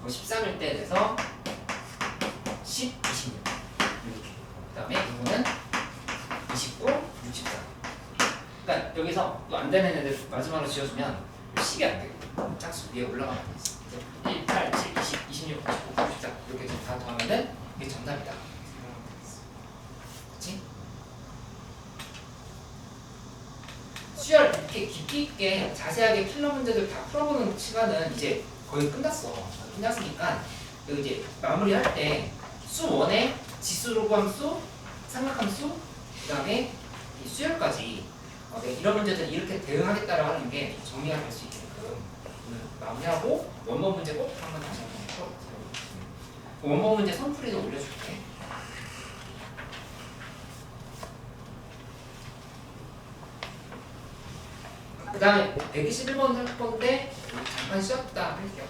S1: 13일 때 돼서 10, 26 이렇게 그 다음에 이거는 29, 64 그러니까 여기서 또 안 되는 애들 마지막으로 지어주면 10이 안 되고 짝수 위에 올라가면 돼 있어. 1, 8, 7, 20, 26, 29, 64 이렇게 다 더하면은 이게 정답이다. 그렇지? 수열 이렇게 깊이 있게 자세하게 필러 문제들 다 풀어보는 시간은 이제 거의 끝났어. 끝났으니까 여기 이제 마무리할 때 수 1에 지수로 구함수, 삼각함수, 그 다음에 이 수열까지 이런 문제들 이렇게 대응하겠다라고 하는 게 정리가 될 수 있게끔 오늘 마무리하고 원본 문제 꼭 한번 다시 한번 풀어보세요. 원본 문제 선풀이도 올려줄게. 그 다음에 121번 할 건데 잠깐 쉬었다 할게요.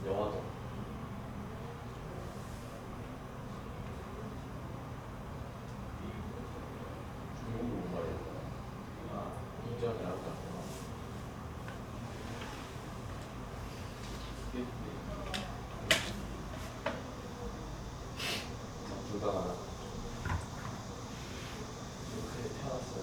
S2: 영화도 중국어 말이야. 인정이 안 가. 둘 다 하나. 이렇게 태어났어요.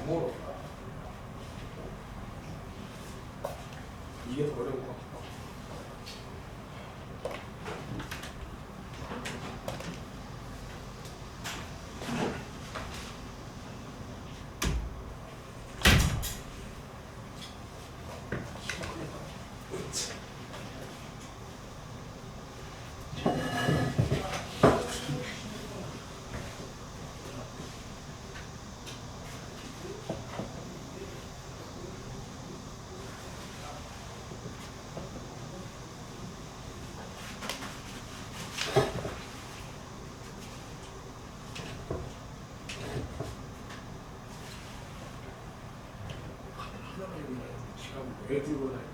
S3: 너무 어렵다. 이게 더 어려울 것 같아. 사람 왜 들고 다니는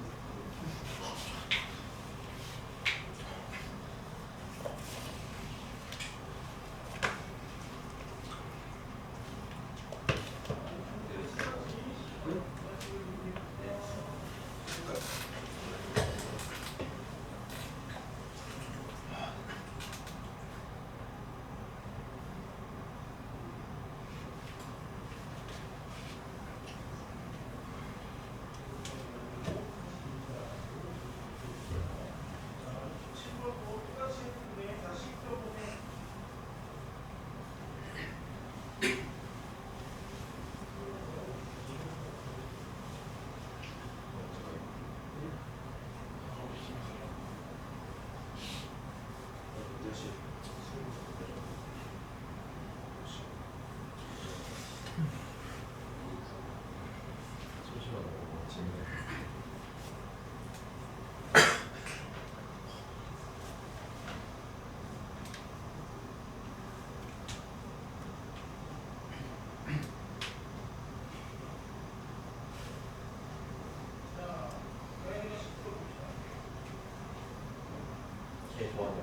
S2: 걔 좋아하냐?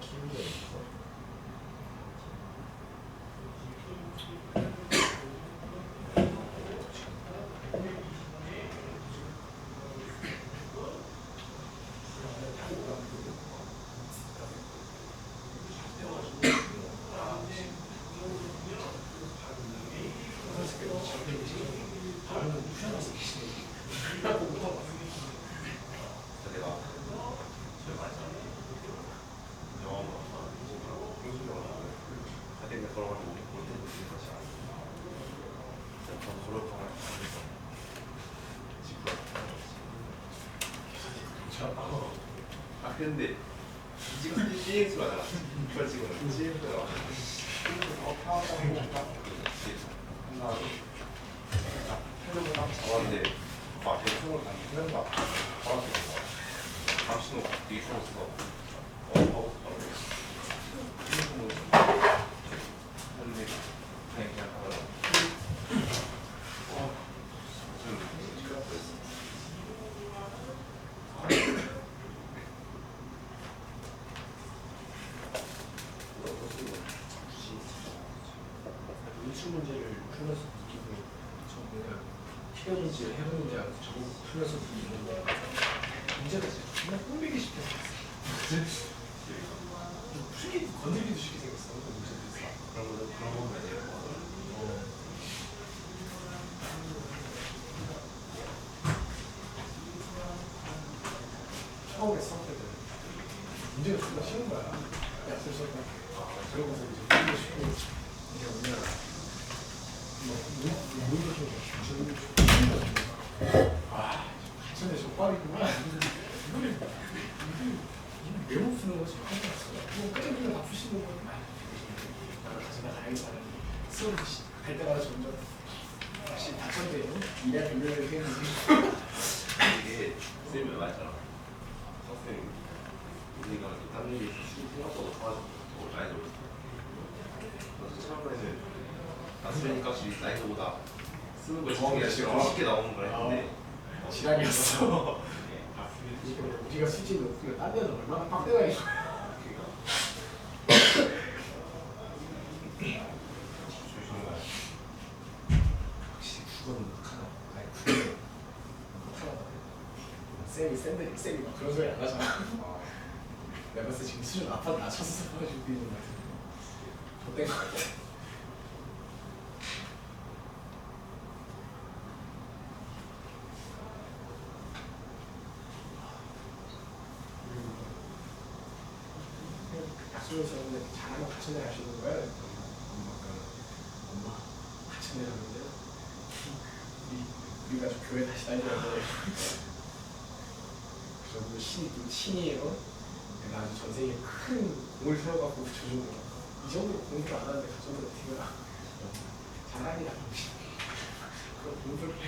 S2: 키우는 애 있어? 내가 제일 많이 잖아 영어 아카데미에 걸어가지고 올 때는 무슨 것이 아니야. 저 졸업하고 아 근데 지금 CX로 하잖아. 이걸 지금 CX로 잡았는데 막 대충을 안 막 받았을 거야. 당신은 되게 좋았어. 하고 근데 그냥 하더라. 좀 시끄럽겠어.
S3: 유출 문제를 풀면서 느끼고 저는 필연인지를 해보는지 않아서 저거 풀면서 느끼는데 문제가 진짜 정말 꼴보기 쉽게 생겼어. 풀기 건드리기도 쉽게 생겼어. 그 문제들이.
S2: 그런 거 이제
S3: 처음에 수업 때는 문제가 정말 쉬운 거야. 약술 수업 때. 그러고서 이제 풀기 쉽고 이게 뭐냐. 물도 좀 주는 아, 가천에 족발이구나. 이거를 왜 못 푸는 거지? 뭐 끝에 그냥 다 푸시는 거야. 가천에 가야겠다. 수업 갈 때마다 점점 역시 다천대요. 일할 변명을 했는데
S2: 이게 쌤이 말했잖아. 선생님 우리가 다른 일이 생각보다 좋아지고 많이 놀았어. 그래서 처음에는 나스레니 값이 라이트보다 쓰는 걸 쉽게 나오는 걸 했는데
S3: 지랄이었어. 우리가 수지 높으면 딴 데는 얼마나 빡대가 있어.
S2: 조심히 가야
S3: 확실히 국어는 못하나. 아니 국어는 못하나. 쌤이 막 그런 소리 안 하잖아. 내가 봤을 때 지금 수준 아파 낮췄어. 가지고 있는 것 같은데. 못된 것 같아. 약속에서 근데 잘하면 가천대 가시는 거야? 엄마 가천대 가는데 우리가 좀 교회 다시 다니는데 그래서 신이에요. 내가 아주 전생에 큰 공을 세워갖고 붙여준 거야. 이 정도로 공부를 안 하는데 가천대 어떻게 가? 잘하니까 그런 공부를 해.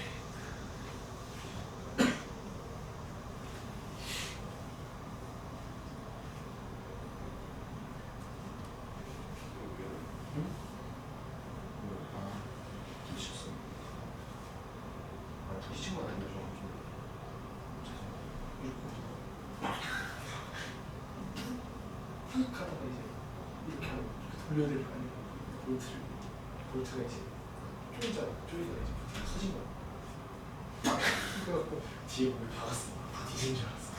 S2: 아,
S3: 돌려야 될 거 아니에요. 볼트가 이제 쪼이자 이제 터진 거야. 그래갖고 뒤에 뭘 박았어. 다 뒤진 줄 알았어.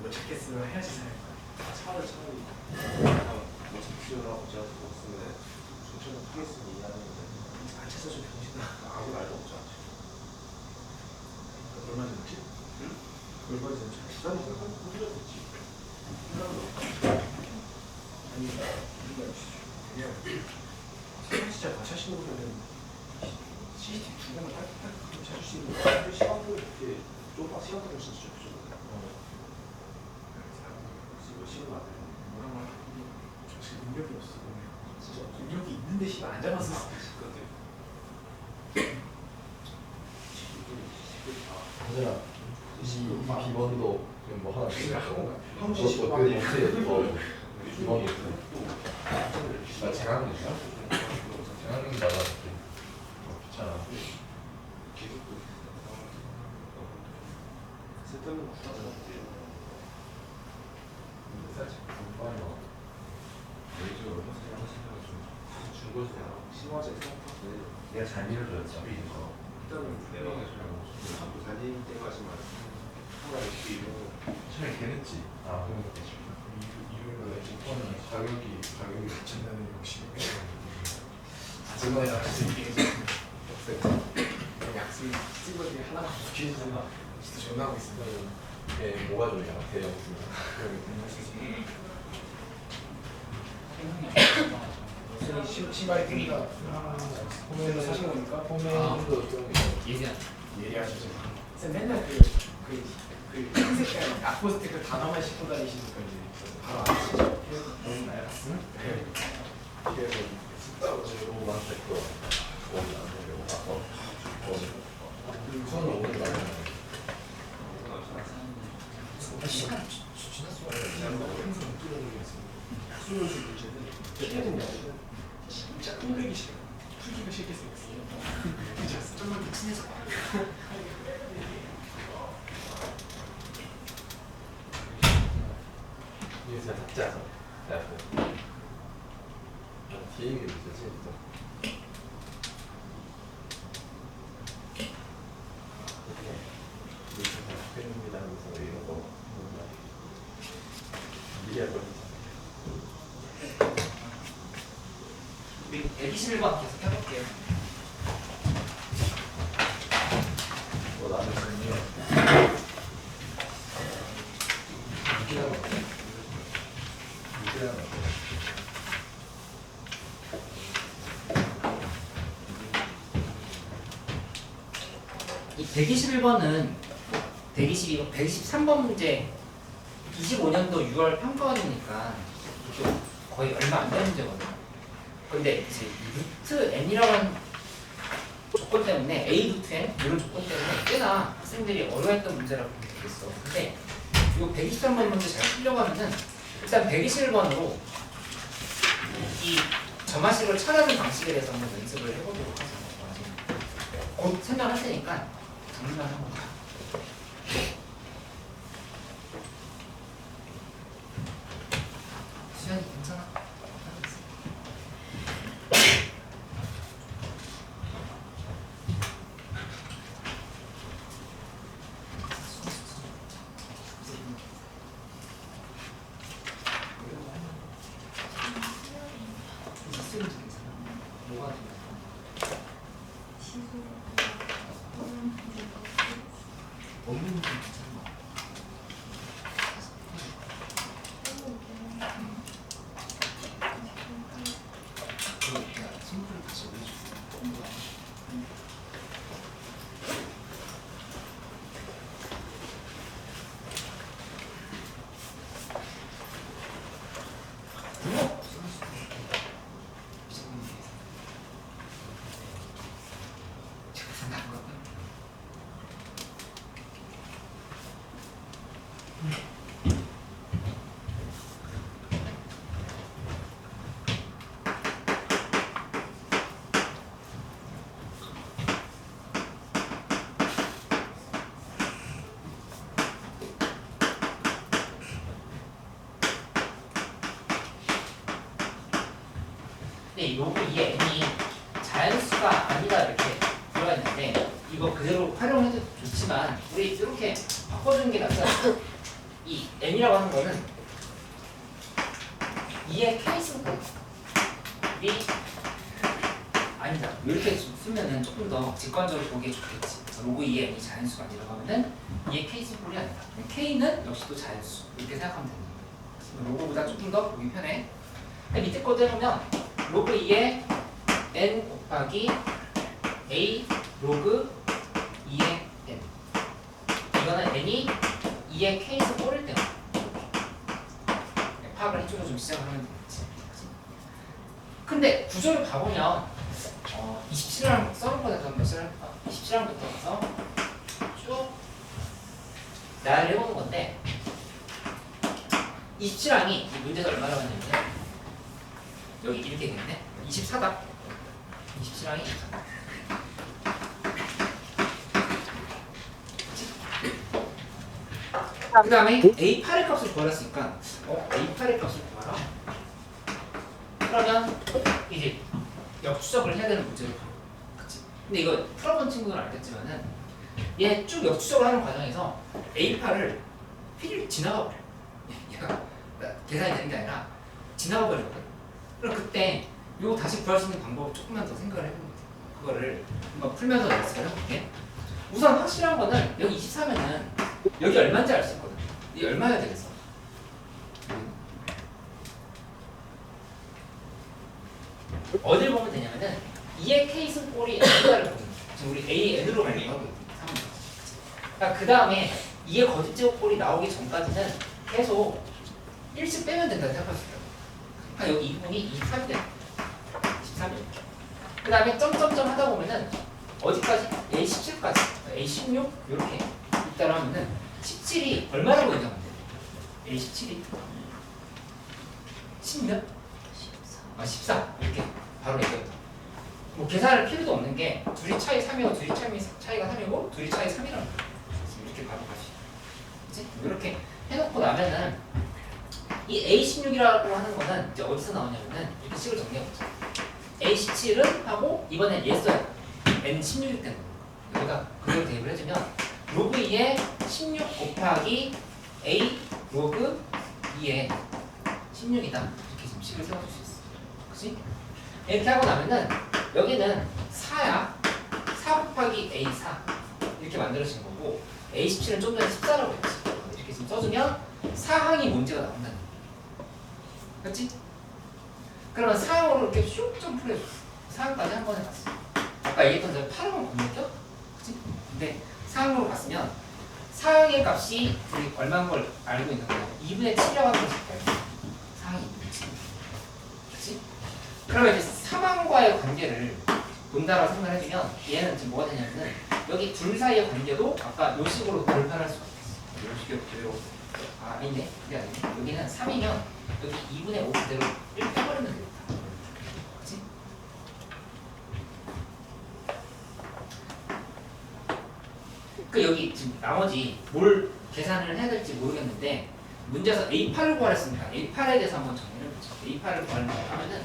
S3: 뭐 찾겠으면 해야지 살 거야. 차를 차라리
S2: 뭐 집중하고 제가 없으면 중천은 크겠으니 이해하는 건데
S3: 안 찾아줘 병신아.
S2: 아무 말도 없죠 아직.
S3: 얼마 전이지?
S2: 응?
S3: 얼마 전이지?
S2: 부산이 한 후드렸겠지.
S3: 아니 우리가 그냥 진짜 다 차시는 거면은 CCTV 두 개만 딱딱 찾을 수 있는 거야.
S2: 시간도 이렇게 좁아 시간대로 진짜 좀 부족해. 이거 시간 안 돼.
S3: 뭐라고 하냐? 저 지금 능력이 없어. 진짜 능력이 있는데 씨발 안 잡았어.
S2: 근데
S4: 하진아, 이 비번도 지금 뭐 하나 주세요.
S3: 한국
S4: 뭐
S3: 시간
S4: 어떻게 못해? 뭐 비번도 없어. 나 재강도 있나? 재강도 나가. 귀찮아.
S2: 세트는 부탁드릴게요.
S4: 살짝 빨리 와.
S2: 레이저로 생각을 준 거지. 심화제 생각하고
S4: 내가 잘 밀어줬지. 이거.
S2: 일단은 내가 자꾸 달릴 때까지만 하나 이렇게 이러고
S4: 처음에 걔냈지. 아, 그런 거 있지.
S3: 이유를
S4: 이거는 가격이
S3: 진단을 욕심이
S4: 그거야.
S3: 약속 찍어야 하나만 뒤에 있는 진짜 존나 하고 있어.
S4: 얘 뭐가 좋냐? 대형
S3: 신발이 뜬다. 홈에서 사신 거니까?
S4: 홈에도 좀
S1: 예전
S3: 예리하시죠. 쌤 맨날 그 흰색깔 아포스틱 그 단어만 씹고 다니시니까 이제 바로 아시죠? 너무 나약했어? 네.
S4: 그래서 숙박으로 만들 거 거기 안 되려고 아까 손을 오늘 나가면
S1: 시간 지났어.
S3: 항상 뚫어는 게 있습니다. 수요수 문제는 피해는 야는 진짜 꼴보기 싫어. 풀기가 싫게 생겼어요. 그치?
S1: 좀만 더 친해져.
S4: 이게 진짜 탁자서 내가 뒤에 있는 게 있었지 또 이렇게 팬입니다 하면서 이런 거 미리 할 거지.
S1: 우리 대기실과 계속 해볼게요.
S4: 나는 그냥
S1: 이 121번은 122번, 123번 문제 25년도 6월 평가원이니까 이게 거의 얼마 안 되는 문제거든요. 근데 이제 이 루트 n이라고 하는 조건 때문에 a 루트 n 이런 조건 때문에 꽤나 학생들이 어려워했던 문제라고 보면 되겠어. 근데 이 123번 문제 잘 풀려고 하면은 일단 121번으로 이 점화식을 찾아낸 방식에 대해서 한번 연습을 해보도록 하죠. 곧 설명할 테니까 정리만 하고 가. 수현이 괜찮아? 뭐가 없는 게 괜찮아. 손으로 다시 올려주세요. 로그 2의 n이 자연수가 아니다 이렇게 들어가 있는데 이거 그대로 활용해도 좋지만 우리 이렇게 바꿔주는 게 낫지 않을까? 이 n이라고 하는 거는 2의 k승분이 아니다. 이렇게 쓰면은 조금 더 직관적으로 보기에 좋겠지. 로그 2의 n이 자연수가 아니라고 하면은 2의 k승분이 아니다. k는 역시 또 자연수. 이렇게 생각하면 됩니다. 로그보다 조금 더 보기 편해. 밑에 거도 해보면 로그 2의 n 곱하기 a 로그 2의 n 이거는 n이 2의 k에서 꼬릴 때가 파악을 이쪽으로 좀 시작을 하면 되겠지. 근데 구조를 봐보면 27랑 써놓은 거다 몇 시를 27항부터 가서 쭉 나열을 해보는 건데 27항이 이 문제에서 얼마라고 하냐면 여기 이렇게 되겠네. 24다. 27항이 24다. 그 다음에 A8의 값을 구하랬으니까 A8의 값을 구하라. 그러면 이제 역추적을 해야 되는 문제를 봐. 그치? 근데 이거 풀어본 친구들은 알겠지만은 얘 쭉 역추적을 하는 과정에서 A8을 휘를 지나가 버려. 얘가 계산이 되는 게 아니라 지나가 버리거든. 그럼 그때 이거 다시 구할 수 있는 방법을 조금만 더 생각을 해보면 돼. 그거를 한번 풀면서 연습을 해볼게. 우선 확실한 거는 여기 24면은 여기 얼마인지 알 수 있거든. 이게 얼마여야 되겠어? 어딜 보면 되냐면은 2의 k승 꼴이 n자를 보는 거야. 지금 우리 a n으로 발표하고 있는 상황이야. 그러니까 그 다음에 2의 거짓제곱 꼴이 나오기 전까지는 계속 1씩 빼면 된다고 생각할 수 있다. 그러니까 여기 이 부분이 23이 돼. 23이. 그 다음에 점점점 하다 보면은 어디까지? A17까지, A16 이렇게 있다고 하면은 17이 얼마라고 얘기하면 돼? A17이 10몇? 14 이렇게 바로 얘기합니다. 뭐 계산할 필요도 없는 게 둘이 차이 3이고 둘이 차이가 3이고 둘이 차이 3이라는 거예요. 이렇게 바로 가시. 그치? 이렇게 해놓고 나면은 이 A16이라고 하는 거는 이제 어디서 나오냐면은 이렇게 식을 정리해보자. A17은 하고 이번엔 얘 써야 돼. N16이 되는 거. 여기다 그대로 대입을 해주면 로그 2의 16 곱하기 A 로그 2의 16이다. 이렇게 지금 식을 세워줄 수 있어. 그치? 이렇게 하고 나면은 여기는 4야. 4 곱하기 A4 이렇게 만들어진 거고 A17은 좀 전에 14라고 했지. 이렇게 지금 써주면 4항이 문제가 나온다는 거야. 그렇지? 그러면 4항으로 이렇게 슉 점프를 해줘. 4항까지 한 번에 갔어. 아까 얘기했던 대로 8항은 못 느껴? 그치? 근데 4항으로 갔으면 4항의 값이 우리 얼마인 걸 알고 있는 거야. 2분의 7이라고 하는 것일 거야. 4항이 2분의 7. 그치? 그러면 이제 3항과의 관계를 본다라고 생각을 해주면 얘는 지금 뭐가 되냐면은 여기 둘 사이의 관계도 아까 요 식으로 돌판할 수가 있겠어. 요 식으로 그대로. 아니네. 그게 아니네. 여기는 3이면 여기 2분의 5 그대로 1 빼버리면 되겠다. 그치? 그 여기 지금 나머지 뭘 계산을 해야 될지 모르겠는데 문제에서 A8을 구하랬으니까 A8에 대해서 한번 정리를 해보죠. A8을 구하려고 하면은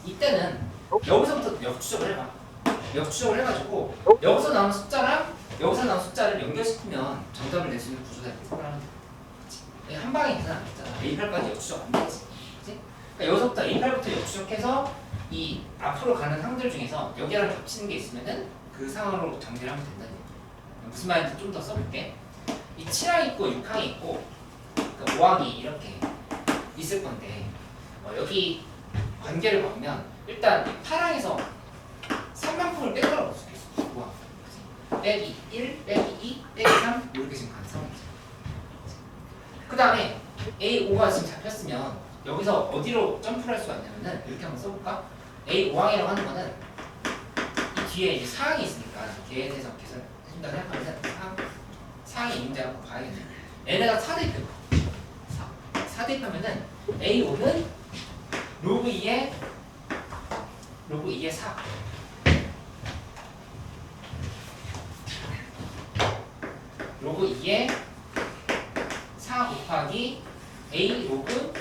S1: 이때는 여기서부터 역추적을 해봐. 역추적을 해가지고 여기서 나오는 숫자랑 여기서 나오는 숫자를 연결시키면 정답을 낼 수 있는 구조다 이렇게 생각하면 돼. 그치? 한 방에 계산 안 됐잖아. A8까지 역추적 안 되지. 그치? 그러니까 여기서부터 A8부터 역추적해서 이 앞으로 가는 항들 중에서 여기랑 겹치는 게 있으면은 그 상황으로 정리를 하면 된다는 얘기야. 무슨 말인지 좀 더 써볼게. 이 7항 있고 6항이 있고 그러니까 5항이 이렇게 있을 건데 여기 관계를 보면 일단 8항에서 3만큼을 빼더라고 볼 수 있어. 5항. 빼기 1, 빼기 2, 빼기 3 이렇게 지금 가는 상황이죠. 그 다음에 A5가 지금 잡혔으면 여기서 어디로 점프를 할 수가 있냐면은 이렇게 한번 써볼까? A5항이라고 하는 거는 이 뒤에 이제 사항이 있으니까 걔에 대해서 계산해준다 생각하면 사항이 있는지 한번 봐야겠네. 얘네가 4대입해봐. 4대입하면은 A5는 로그 2의 4 로그 2의 4 곱하기 A 로그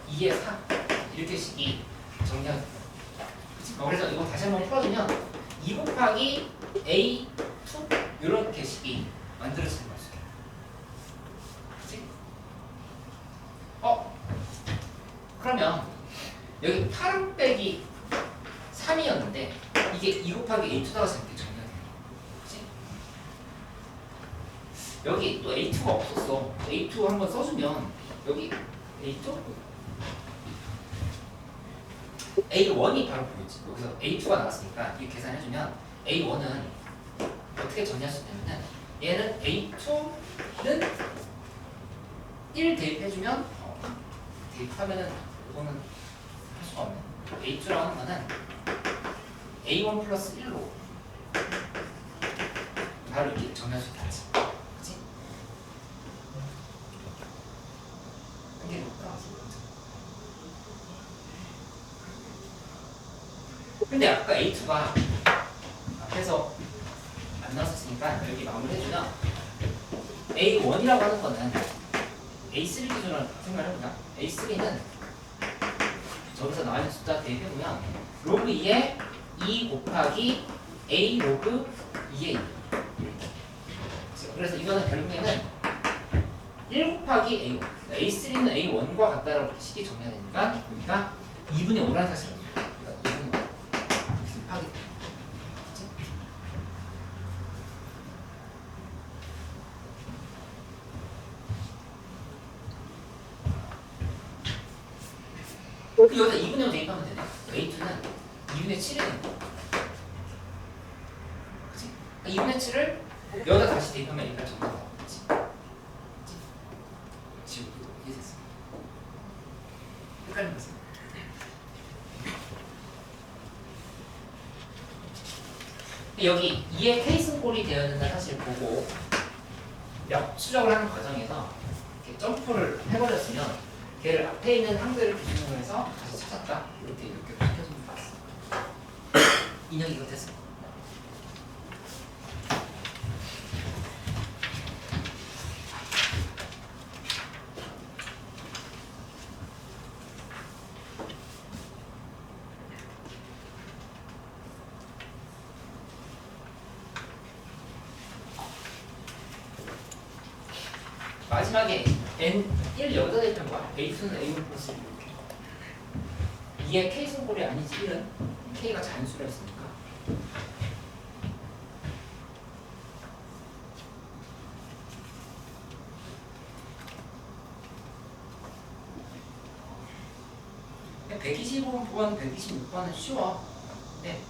S1: 2의 4 이렇게 식이 정리하게 됩니다. 그래서 이거 다시 한번 풀어주면 2 곱하기 A2 이렇게 식이 만들어지는 거죠. 그치? 그러면 여기 8 빼기 3이었는데 이게 2 곱하기 A2다가 이렇게 정리가 되는 거야. 그치? 여기 또 A2가 없었어. A2 한번 써주면 여기 A2? A1이 바로 보이지. 여기서 A2가 나왔으니까 이거 계산해주면 A1은 어떻게 정리할 수 있냐면 얘는 A2는 1 대입해주면 대입하면은 이거는 할 수가 없네. A2라는 거는 A1 플러스 1로 바로 이렇게 정리할 수 있다지. 그치? 이게 나왔어. 근데 아까 A2가 앞에서 안 나왔으니까 여기 마무리해주면 A1이라고 하는 거는 A3 기준으로 생각해보자. A3는 저기서 나와 있는 숫자 대입해보면 로그 2에 2 곱하기 A 로그 2에 2. 그래서 이거는 결국에는 1 곱하기 A1. A3는 A1과 같다라고 이렇게 식이 정리가 되니까 여기가 2분의 5라는 사실을 하게 돼. 여기다 2분의 5 대입하면 되네. A2는 2분의 7이 되는 거야. 그치? 2분의 7을 여기다 다시 대입하면 여기가 정답 나오겠지. 지금 이해됐어? 헷갈린 거지? 여기 2의 K승골이 되어야 된다 사실 보고 역추적을 하는 과정에서 이렇게 점프를 해버렸으면 걔를 앞에 있는 항들을 기준으로 해서 다시 찾았다 이렇게 밝혀주는 거 봤어. 인형이 이거 됐어. 마지막에 N1 여기다 대입한 거야. A2는 A1 플러스 1. 2의 K승골이 아니지 1은 K가 자연수라 했으니까. 그냥 125번, 126번은 쉬워. 네.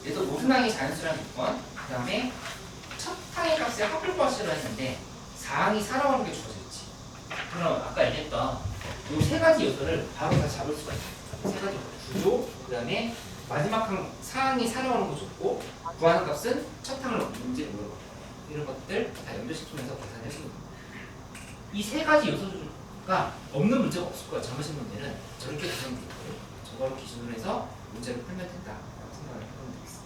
S1: 얘도 모든 항이 자연수라는 6번. 그 다음에 첫 항의 값에 합불과수를 했는데 4항이 살아가는 게 주어져 있지. 그럼 아까 얘기했던 이 세 가지 요소를 바로 다 잡을 수가 있어. 세 가지 구조, 그 다음에 마지막 항 4항이 살아가는 거 줬고 구하는 값은 첫 항을 문제를 물어봐. 이런 것들 다 연결시키면서 계산해 주는 거야. 이 세 가지 요소가 없는 문제가 없을 거야. 점심 문제는 저렇게 구성되어 있거든. 저걸 기준으로 해서 문제를 풀면 된다. 라고 생각을 해보면 되겠어.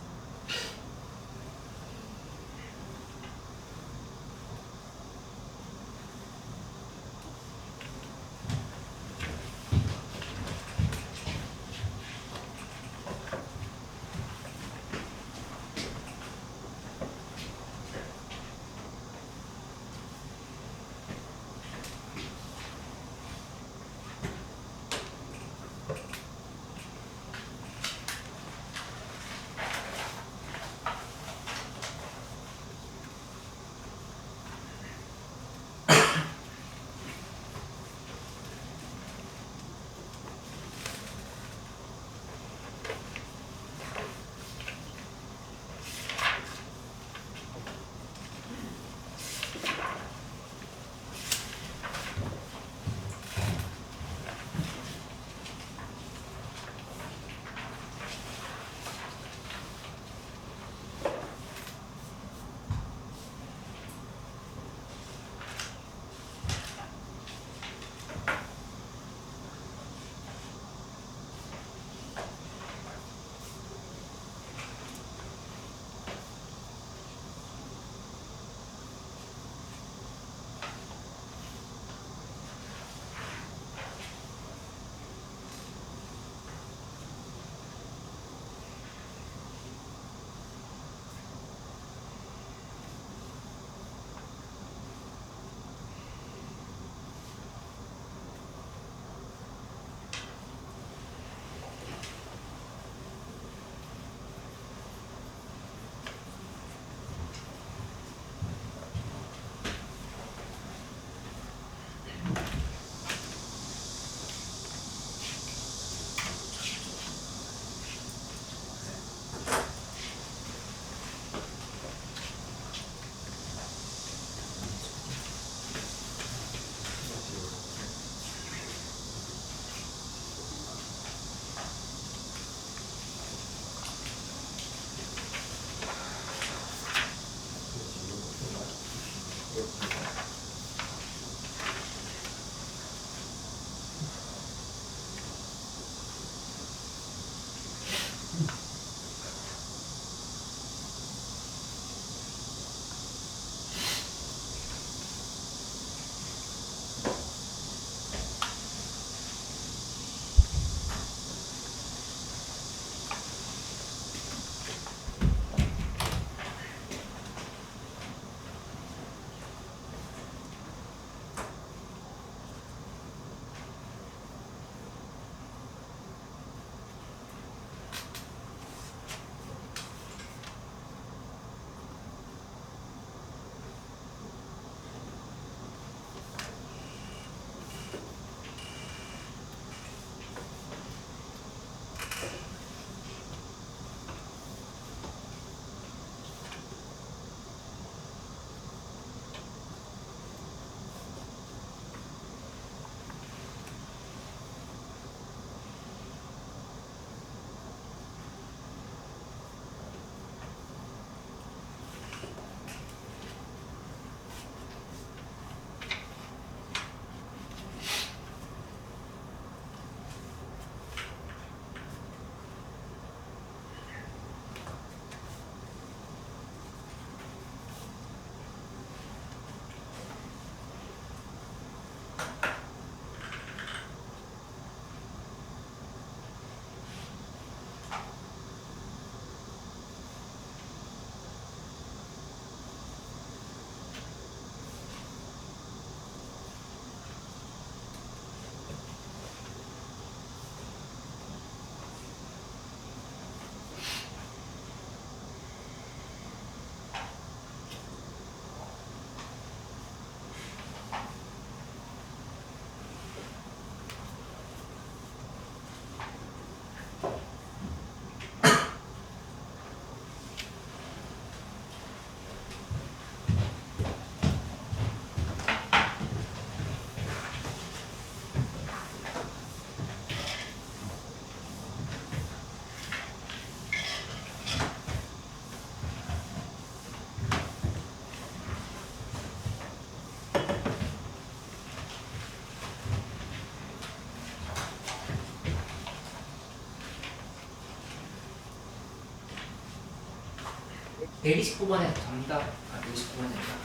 S1: 129번의 정답, 129번이 아니라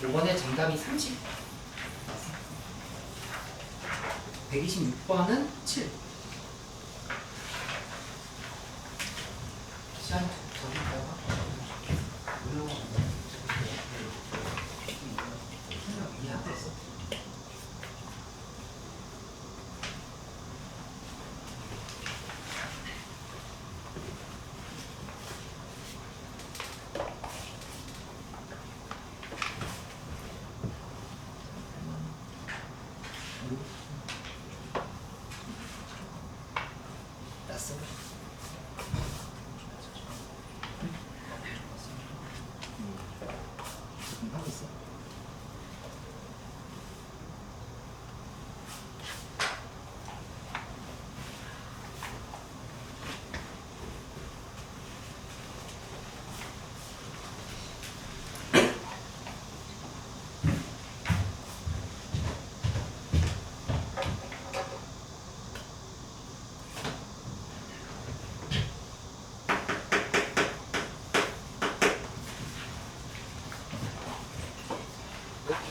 S1: 125번의 정답이 30. 126번은 7. 시간 적을까요? 생각 이해하고 있어. 났어. 하고 있어.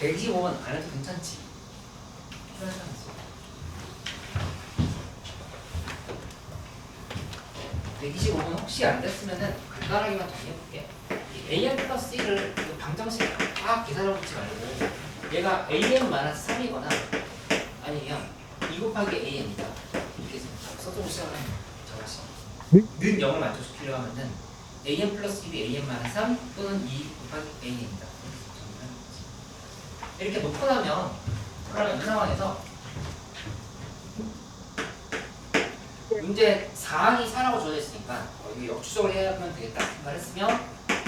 S1: LG 보면 안 해도 괜찮지. 필요하지 않았어. 125번 혹시 안 됐으면은 간단하게만 정리해볼게. AM 플러스 1을 방정식 다 계산하고 있지 말고 얘가 AM-3이거나 아니면 2 곱하기 AM이다. 이렇게 해서 써주고 시작을 하면 저것이 는 0을 만족시키려 하면은 AM 플러스 1이 AM-3 또는 2 곱하기 AM이다. 이렇게 놓고 나면 그러면 이 상황에서 문제 사항이 4라고 주어져 있으니까 이거 역추적을 해야 하면 되겠다 말했으면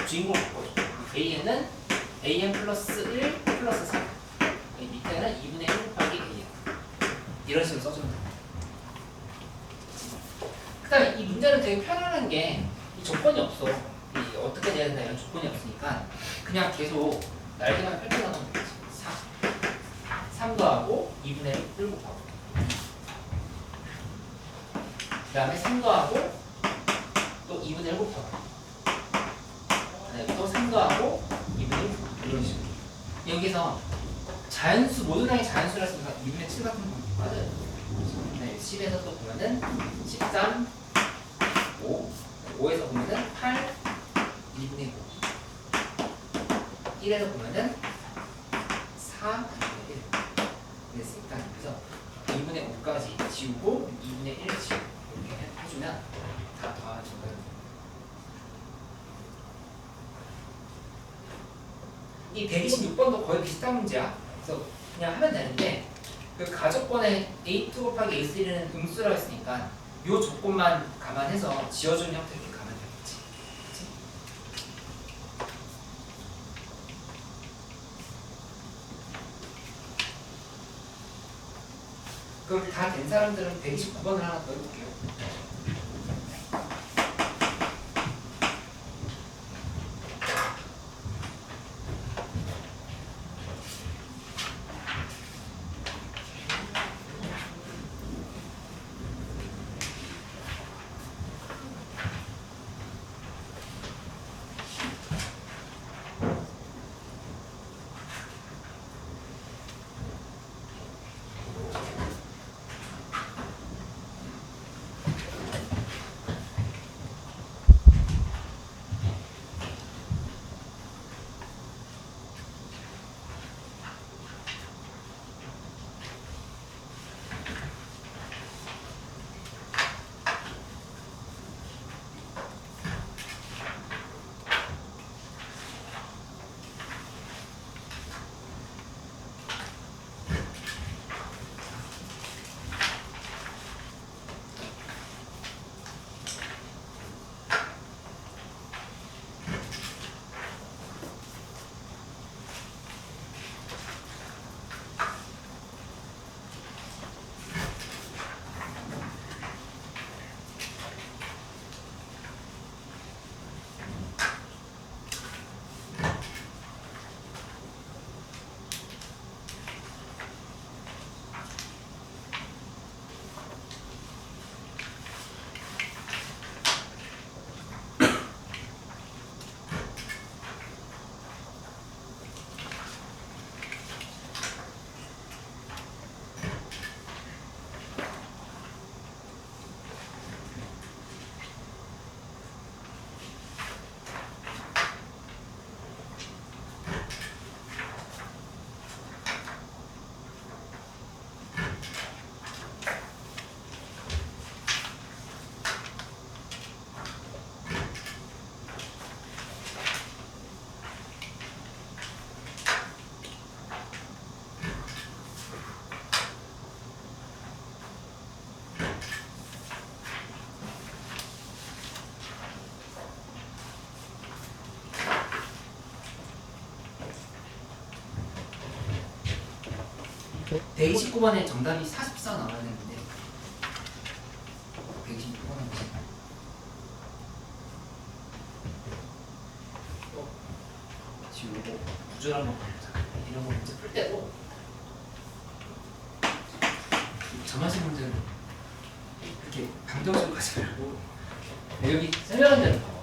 S1: 주인공을 바꿔줘. AN은 AN 플러스 1 플러스 3 밑에는 2분의 1 곱하기 AN 이런 식으로 써주면 됩니다. 그 다음에 이 문제는 되게 편안한 게 이 조건이 없어. 이 어떻게 돼야 된다 이런 조건이 없으니까 그냥 계속 날개만 펼쳐나가면 되겠지. 3 더하고 2분의 1 곱하고 그 다음에 3 더하고 또 2분의 1 곱하고 그 다음에 또 3 더하고 2분의 1 곱하고 이런 식으로 여기서 자연수 모든 항이 자연수라서 2분의 7 같은 거 맞아요. 네, 10에서 또 보면은 13 5 5에서 보면은 8 2분의 9 1에서 보면은 4 됐으니까 그래서 2분의 5까지 지우고 2분의 1 지우고 이렇게 해주면 다 더하는 거예요. 이 126번도 거의 비슷한 문제야. 그래서 그냥 하면 되는데 그 가족번에 A2 곱하기 A3는 음수라고 했으니까 이 조건만 감안해서 지어주는 형태로 이렇게 가면 되겠지. 그치? 그럼 다 된 사람들은 129번을 하나 더 해볼게요. 129번에 정답이 44 나와야 되는데 129번은 지우고 구조를 한번 보자. 이런 거 문제 풀 때도 점하신 문제는 이렇게 강정식으로 가지 말고 여기 설명한 대로 봐봐.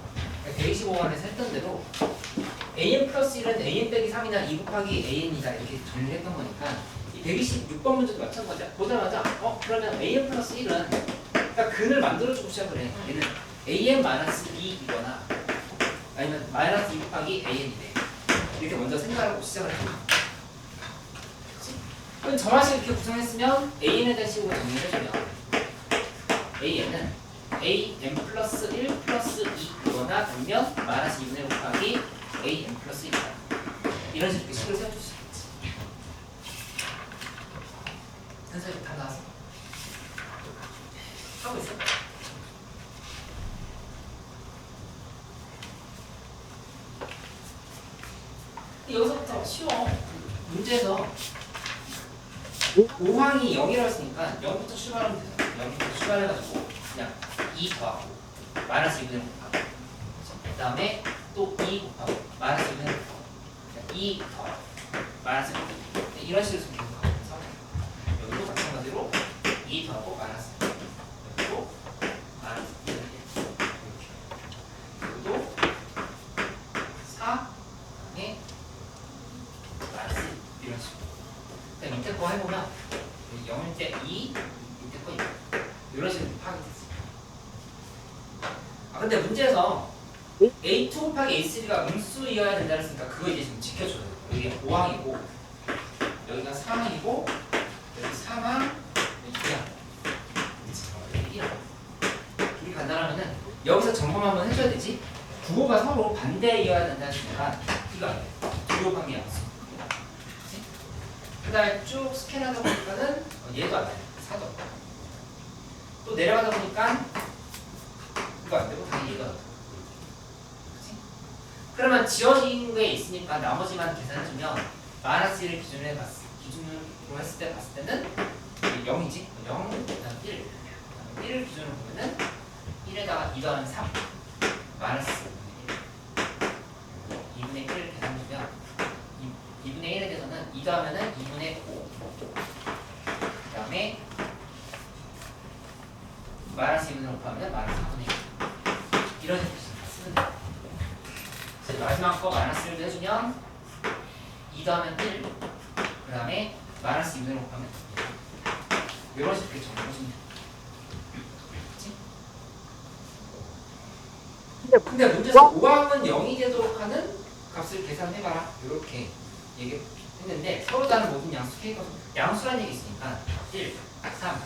S1: 125번에서 했던 대로 an 플러스 1은 an 빼기 3이나 2 곱하기 an이다 이렇게 정리를 했던 거니까 이 126번 문제도 마찬가지야. 보자마자 그러면 an 플러스 1은 그러니까 근을 만들어주고 시작을 해. 얘는 an 마이너스 2이거나 아니면 마이너스 2 곱하기 an이네. 이렇게 먼저 생각하고 시작을 해. 그럼 점화식 이렇게 구성했으면 an에 대한 식으로 정리를 해주면 an은 an 플러스 1 플러스 2이거나 아니면 마이너스 2분의 1 곱하기 an 플러스 1이다. 이런 식으로 식을 세워줄 수 있지. 선생님 다 나왔어? 하고 있어? 여기서부터 쉬워. 문제에서 5항이 0이라고 했으니까 0부터 출발하면 되잖아. 0부터 출발해가지고 그냥 2 더하고 마이너스 2분의 1 곱하고 그 다음에 또 2 곱하고 마이너스 2분의 1 곱하고 그냥 2 더하고 마이너스 2분의 1 이런 식으로 계속 가면서 여기도 마찬가지로 2 더하고 마이너스 1 여기도 마이너스 2분의 1 이렇게 여기도 4 다음에 마이너스 1 이런 식으로 밑에 거 해보면 0일 때 2, 밑에 거 2 이런 식으로 파악이 됐어요. 근데 문제에서 A2 곱하기 A3가 음수이어야 된다 했으니까 그거 이제 지금 지켜줘야 돼요. 여기가 5항이고 여기가 3항이고 여기 3항 여기 2항 둘이 간단하면은 여기서 점검 한번 해줘야 되지. 부호가 서로 반대이어야 된다 했으니까 이거 안 돼. 두려움이 없어. 그 다음에 쭉 스캔하다 보니까는 얘도 안 돼. 4도. 또 내려가다 보니까 이거 안 되고 당연히 얘가 안 돼. 그치? 그러면 지어진 게 있으니까 나머지만 계산해주면 마이너스 1을 기준으로 했을 때 봤을 때는 0이지? 0, 그 다음 1. 1을 기준으로 보면은 1에다가 2 더하면 3. 마이너스 2분의 1을 계산해주면 2분의 1에 대해서는 2 더하면은 2분의 5. 그 다음에 마이너스 2분의 5 하면 마이너스 4분의 1. 이런 식으로 쓰면 돼요. 그래서 마지막 거 마이너스 1도 해주면 2 더하면 1. 그 다음에 마이너스 2분의 5 하면 이런 식으로 정리해주면 돼요. 근데 문제에서 5항은 0이 되도록 하는 값을 계산해봐라. 이렇게 얘기했는데 서로 다른 모든 양수 K가 양수라는 얘기 있으니까 1, 3,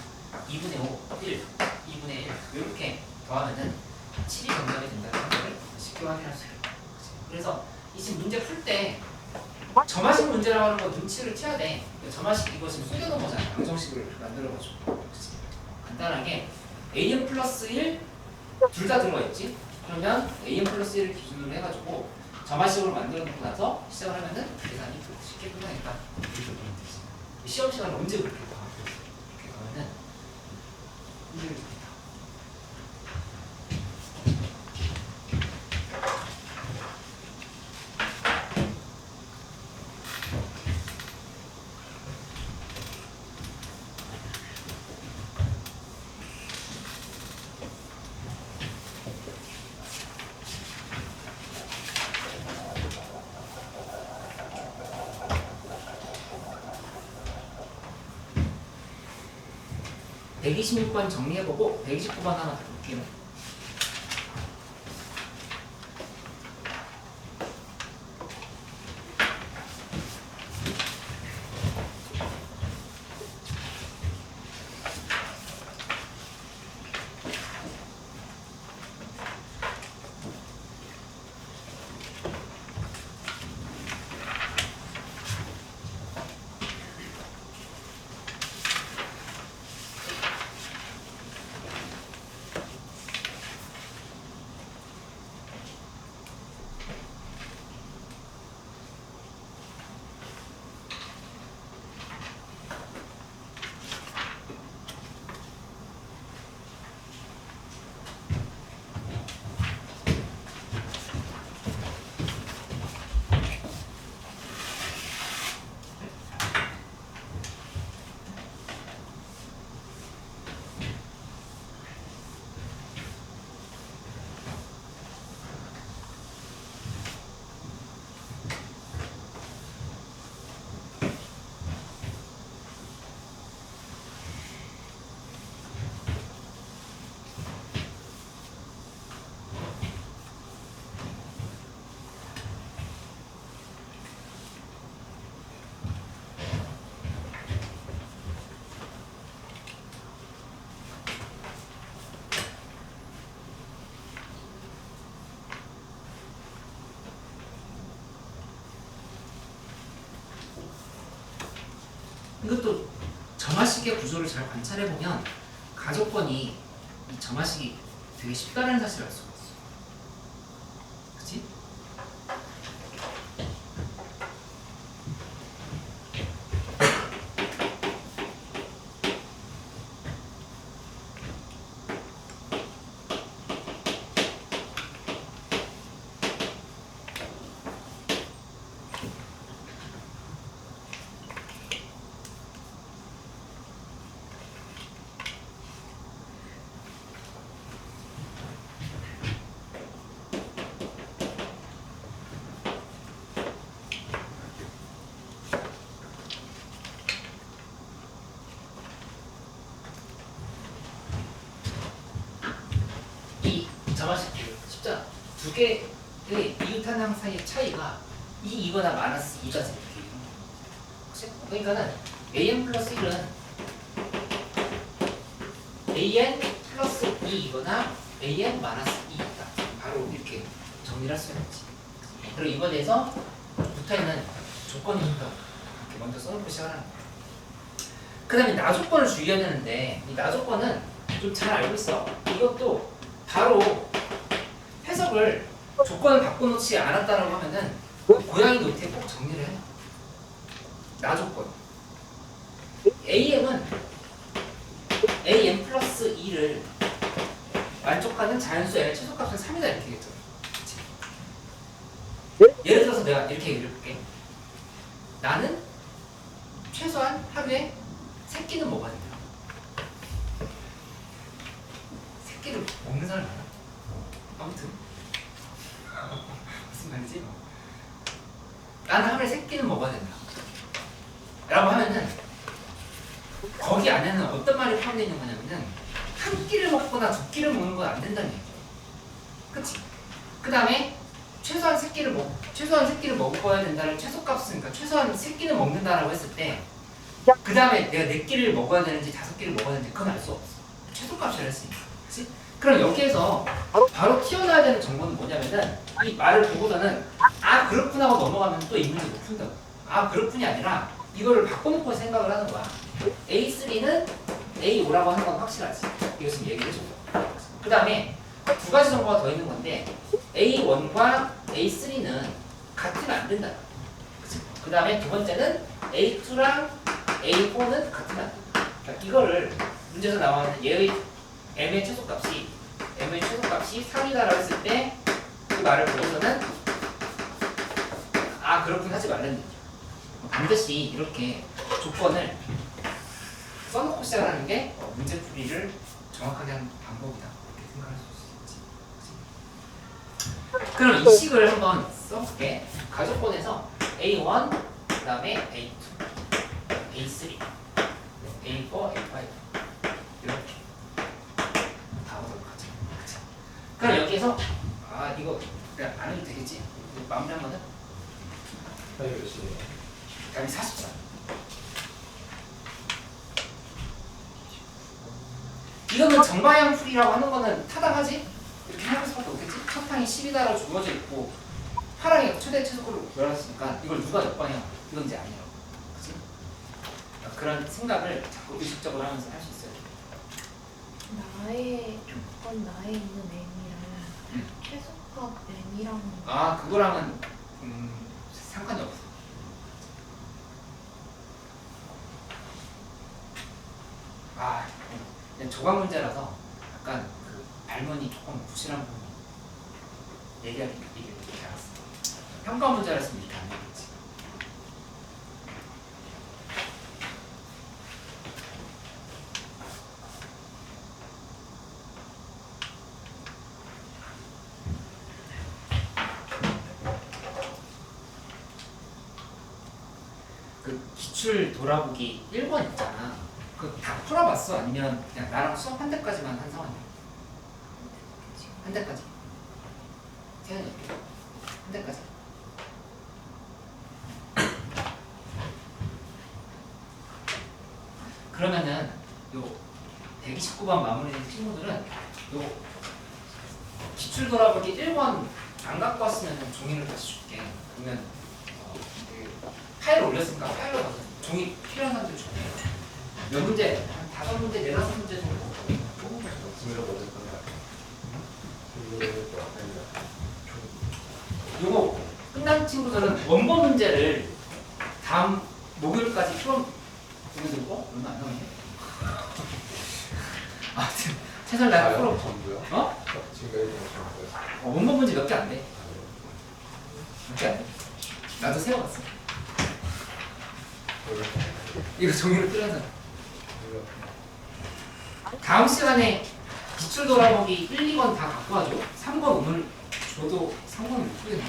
S1: 2분의 5, 1, 2분의 1 이렇게 더하면은 7이 정답이 된다는 걸 쉽게 확인할 수 있어요. 그래서 이 지금 문제 풀 때 점화식 문제라고 하는 거 눈치를 채야 돼. 점화식 이거 지금 숨겨놓은 거잖아. 양정식을 만들어가지고 간단하게 an 플러스 1 둘 다 들어가 있지. 그러면 an 플러스 1을 기준으로 해가지고 점화식으로 만들어 놓고 나서 시작을 하면은 계산이 쉽게 끝나니까 이렇게 보면 되지. 시험 시간에 언제 그렇게 봐? 이렇게 가면은 문제를 좋겠다. 네. 126번 정리해보고 129번 하나 더 볼게요. 이것도 점화식의 구조를 잘 관찰해 보면 가족권이 이 점화식이 되게 쉽다는 사실을 알 수가 있어. 그렇지? 이 점화식 십자 두 개의 이웃하나항 사이의 차이가 2이거나 마이너스 2가 이렇게 그러니까는 an 플러스 1은 an 플러스 2이거나 an 마이너스 2이다. 바로 이렇게 정리를 할 수가 있지. 그리고 이거에 대해서 붙어있는 조건이니까 이렇게 먼저 써놓고 시작하는 거야. 그 다음에 나조건을 주의해야 되는데 이 나조건은 좀 잘 알고 있어. 이것도 바로 해석을 조건을 바꿔놓지 않았다라고 하면은 고양이 노트에 꼭 정리를 해. 나조건 am은 am 플러스 2를 만족하는 자연수 m의 최소값은 3이다 이렇게 되겠죠. 예를 들어서 내가 이렇게 얘기를 해볼게. 나는 최소한 하루에 3끼는 먹어야 된다. 새끼를 먹는 사람이 많아. 아무튼 무슨 말이지? 나는 하루에 3끼는 먹어야 된다 라고 하면은 거기 안에는 어떤 말이 포함되어 있는 거냐면은 한 끼를 먹거나 두 끼를 먹는 건 안 된다는 얘기죠. 그치? 그 다음에 최소한 3끼를 먹어야 된다를 최소값은 그러니까 최소한 3끼는 먹는다라고 했을 때 그 다음에 내가 4끼를 먹어야 되는지 5끼를 먹어야 되는지 그건 알 수 없어. 최소값이라 했으니까. 그치? 그럼 여기에서 바로 튀어나와야 되는 정보는 뭐냐면은 이 말을 보고서는 아 그렇구나 하고 넘어가면 또 이 문제 못 푼다고. 아 그렇군이 아니라 이거를 바꿔놓고 생각을 하는 거야. A3는 A5라고 하는 건 확실하지. 이것은 얘기를 해줘. 그 다음에 두 가지 정보가 더 있는 건데 A1과 A3는 같으면 안 된다. 그 다음에 두 번째는 A2랑 A4는 같으면 안 된다. 그러니까 이거를 문제에서 나오는 얘의 m의 최소값이 3이다라고 했을 때 그 말을 보고서는 아 그렇군 하지 말라는 얘기죠. 반드시 이렇게 조건을 써놓고 시작하는 게 문제 풀이를 정확하게 하는 방법이다 이렇게 생각할 수 있지. 그럼 이 식을 한번 써볼게. 가족권에서 A1 그 다음에 A2 A3 A4 A5 이렇게 나오도록 하죠. 그치? 그럼 여기에서 아 이거 그냥 안 해도 되겠지? 마무리 한 번은?
S4: 사이 몇 시에요?
S1: 답이 44. 이거는 정방향 풀이라고 하는 거는 타당하지? 이렇게 생각할 수밖에 없겠지? 첫 항이 10이다라고 주어져 있고 파랑이 최대 최소를 구현했으니까 이걸 누가 역방향? 이건 이제 아니라고. 그치? 그런 생각을 자꾸 의식적으로 하면서 할 수 있어요.
S5: 나의 조건 나에 있는 m이랑 최소값 m이랑
S1: 아 그거랑은 상관이 없어. 아 그냥 조각 문제라서 약간 그 발문이 조금 부실한 부분이 얘기하기 이렇게 알았어. 평가 문제라서 이렇게 안 되겠지. 그 기출 돌아보기 1번 있잖아. 그거 다 풀어봤어? 아니면 그냥 나랑 수업 한 대까지만 한 상황이야? 한 대까지. 태연이 한 대까지. 그러면은 요 129번 마무리된 친구들은 요 기출 돌아보기 1번 안 갖고 왔으면 종이를 다시 줄게. 그러면 그 파일 올렸으니까 파일로 가서 종이 필요한 사람들 좋네요. 몇 문제? 한 5문제, 4-5문제 정도 뽑은 거죠.
S4: 지금 어제 끝나.
S1: 요거 끝난 친구들은 원본 문제를 다음 목요일까지 풀어 보내드리고 얼마 안 남았네. 아무튼 최선을 다해 풀어.
S4: 전부요?
S1: 어?
S4: 지금까지 전부요?
S1: 원본 문제 몇 개 안 돼. 몇 개 안 돼. 나도 세워봤어. 이거 종이로 뜯어서. 다음 시간에 기출 돌아보기 1, 2번 다 갖고 와줘. 3번 오늘 줘도 3번은 못 풀겠네.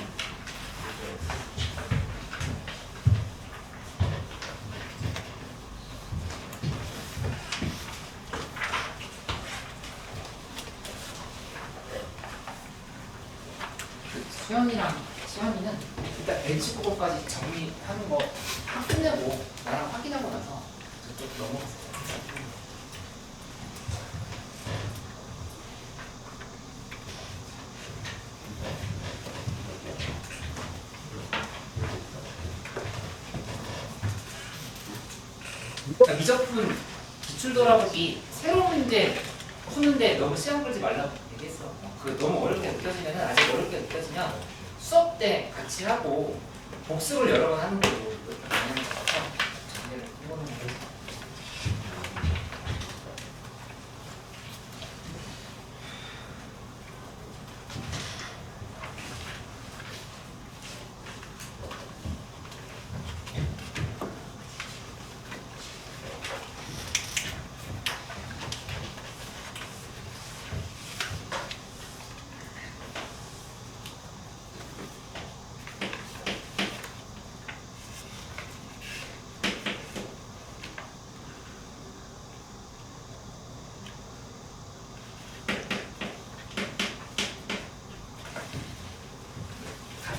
S1: 수현이랑 시현이는 일단 벤치 그거까지 정리하는 거 다 끝내고 나랑 확인하고 나서 저쪽 넘어갔어요. 그러니까 미적분 기출 돌아보기 새로운 문제 푸는데 너무 시간 끌지 말라고 얘기했어. 그 너무 어렵게 느껴지면 아직 어렵게 느껴지면 수업 때 같이 하고 복습을 여러 번 하는 걸로 이렇게 방향을 잡아서 정리를 해보는 거예요.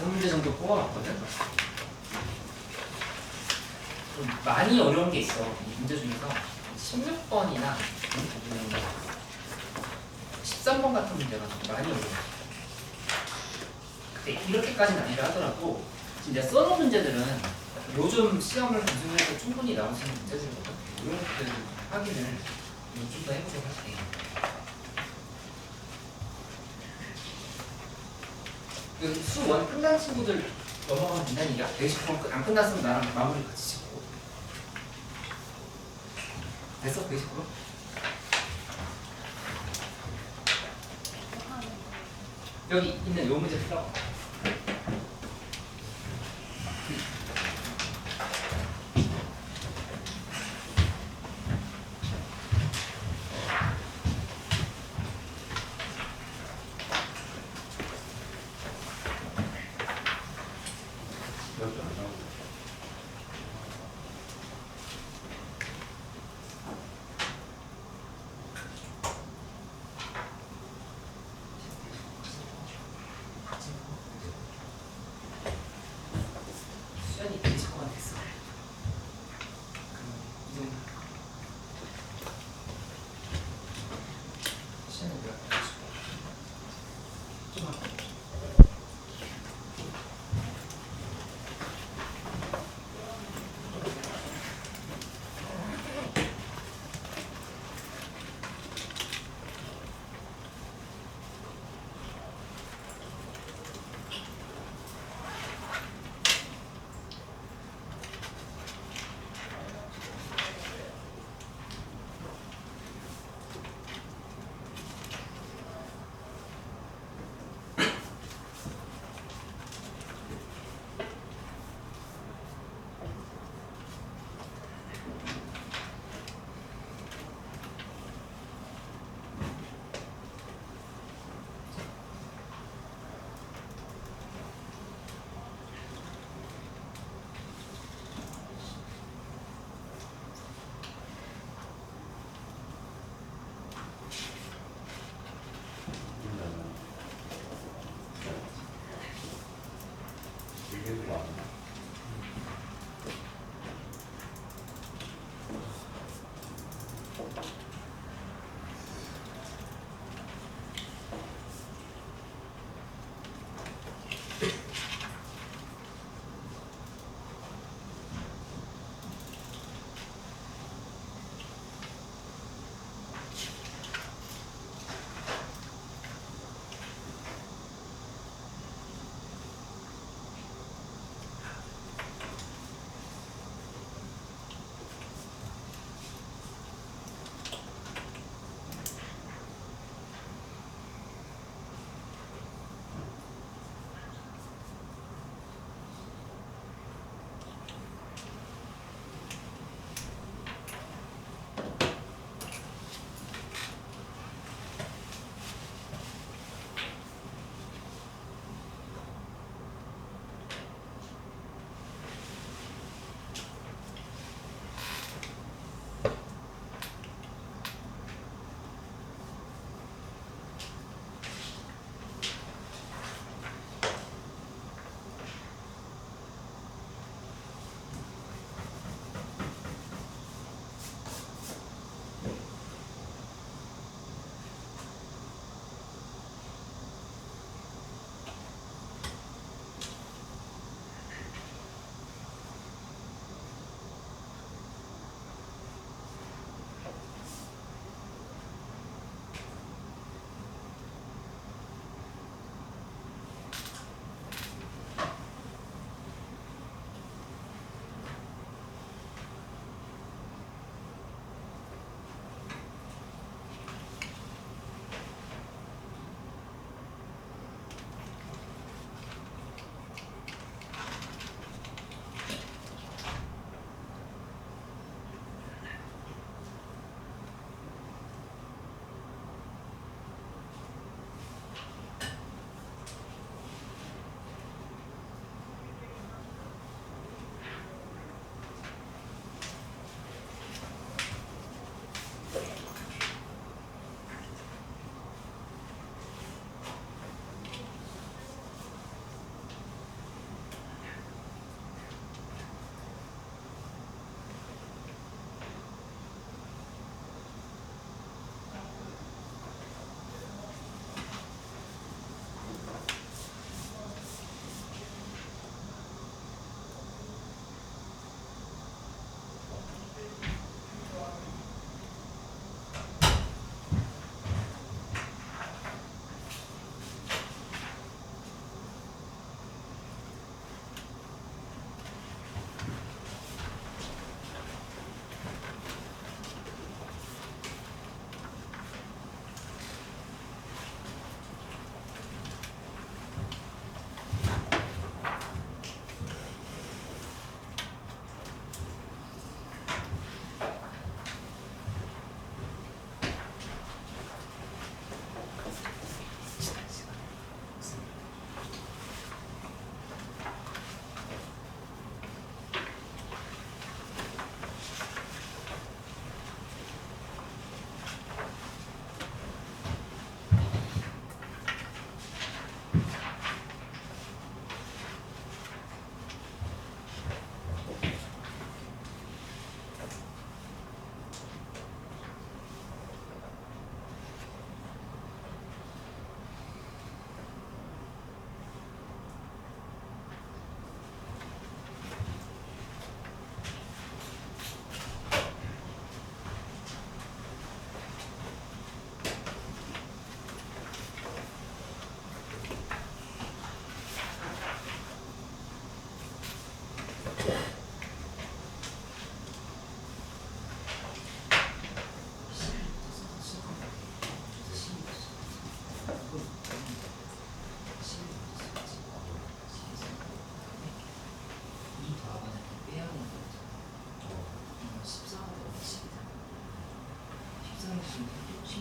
S1: 문제 정도 뽑아봤거든. 좀 많이 어려운 게 있어. 이 문제 중에서 16번이나 13번 같은 문제가 좀 많이 어려워. 근데 이렇게까지는 아니라 하더라도 진짜 써놓은 문제들은 요즘 시험을 검증해서 충분히 나올 수 있는 문제들이거든. 이런 것들 확인을 좀 더 해보도록 할게. 수1 끝난 친구들 넘어가면 된다는 얘기야. 120% 안 끝났으면 나랑 마무리 같이 짓고. 됐어? 120%? 여기 있는 요 문제 풀어봐.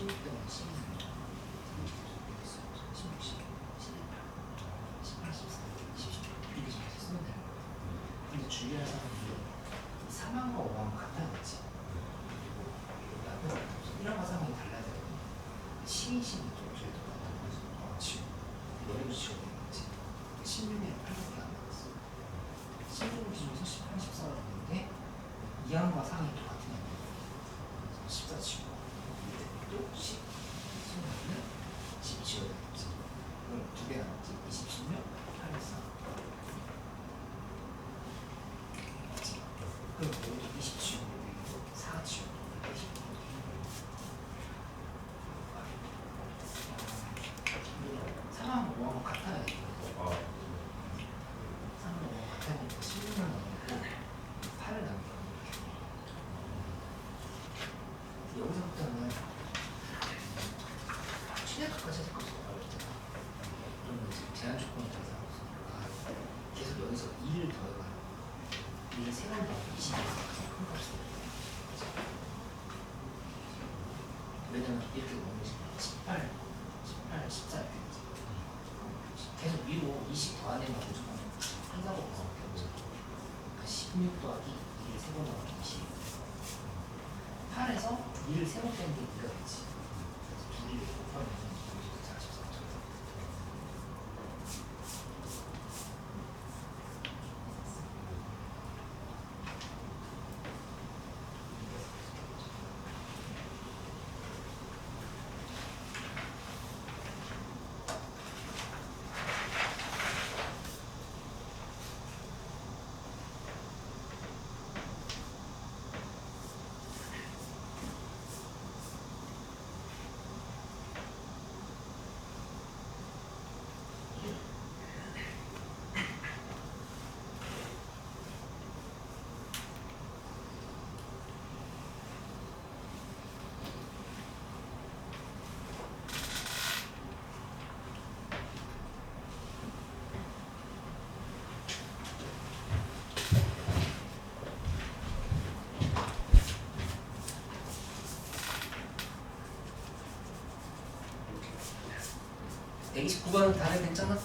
S1: 16대는 12, 16, 17, 18, 14, 20, 이렇게 계속 쓰면 돼요. 근데 주의할 사항이 3항과 5항 같아야겠지. 이런 화상이 달라야 되거든요. 12, 12쪽 저희도 같아요. 지금 너희도 지금 되겠지. 16에 8밖에 안 나왔어. 16을 기준에서 18, 14가 있는데 2항과 3항이 똑같은 애예요. 14 치고 또 10 쓰면 10 지워야 되겠지. 그럼 2개 남았지. 20 치면 8을 쌓아. 맞지? 그럼 여기도 20 치우고 여기도 4 치우고 3항 5항 같아야 돼. 3항 5항 같아야 되니까 16을 넣고 8을 남겨. 여기서부터는 최대값까지 해석할 수 어렵잖아. 그러면 지금 제한 조건이 더 이상 없으니까 계속 여기서 2를 더해가는 거야. 2를 3번 더하면 20에서 가장 큰 값이 돼. 왜냐면 이렇게 넣으면 18, 14 이렇게 되지. 계속 위로 20 더하는 건 무조건 한다고 볼 수밖에 없잖아. 그러니까 16 더하기 2를 3번 더하기 20. 8에서 2를 3번 빼는 게 2가 되지. 그래서 2를 곱하면 44점. 네, 129번은 다들 괜찮아?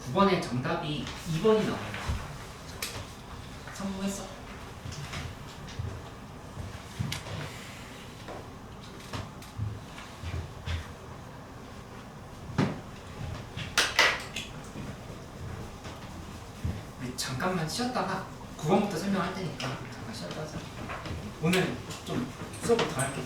S1: 구 번의 정답이 2번이 나와요. 성공했어? 우리 잠깐만 쉬었다가 9번부터 설명할 테니까 잠깐 쉬었다 하자. 오늘 좀 수업을 더 할게.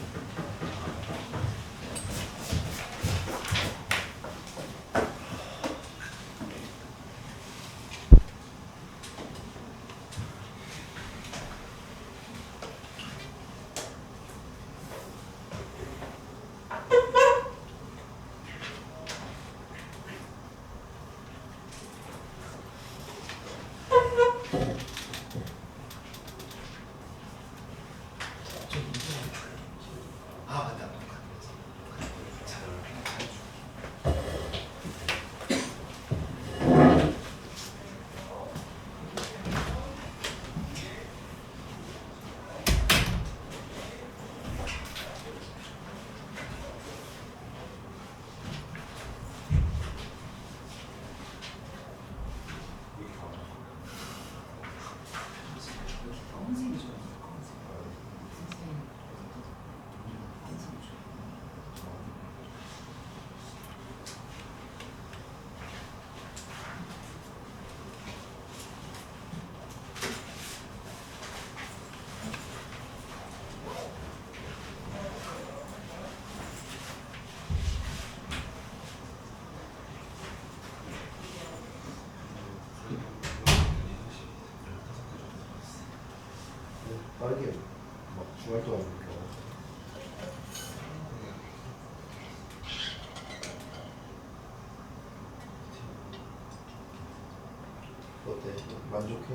S4: 주말 동안 이렇게 어때? 만족해?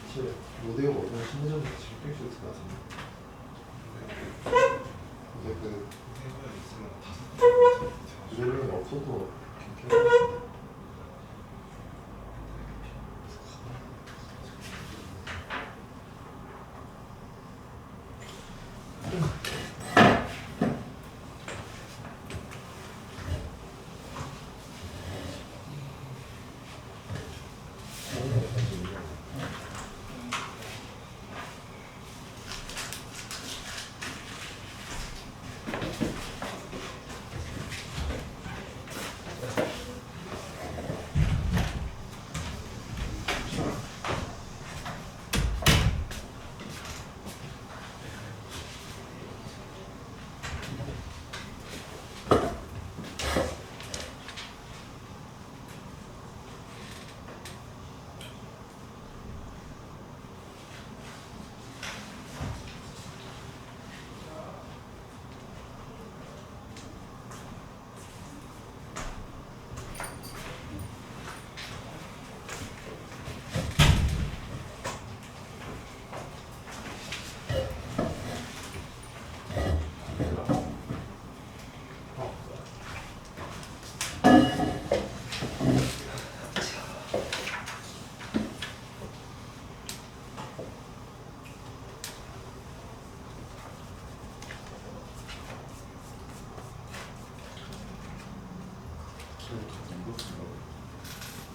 S4: 사실 로데오 어떤 심리적 질병 같은데 근데 그 그들은 없어도 괜찮았어.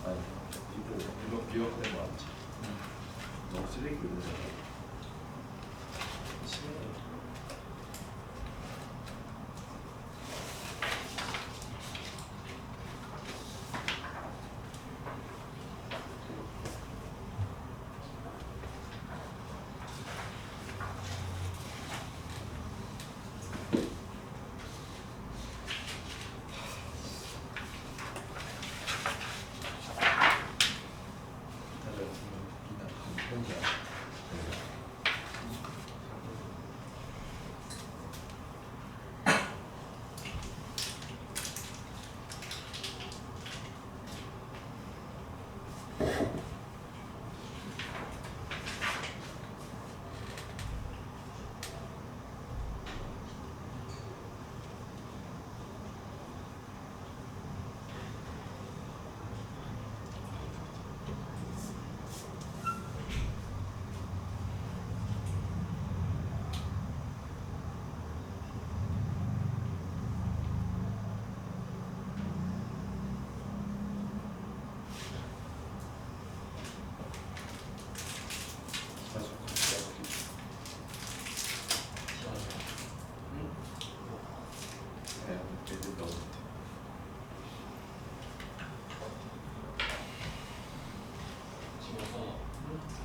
S4: 아니 이거 기억된 거 맞지? 너무 쓰레기 그러잖아.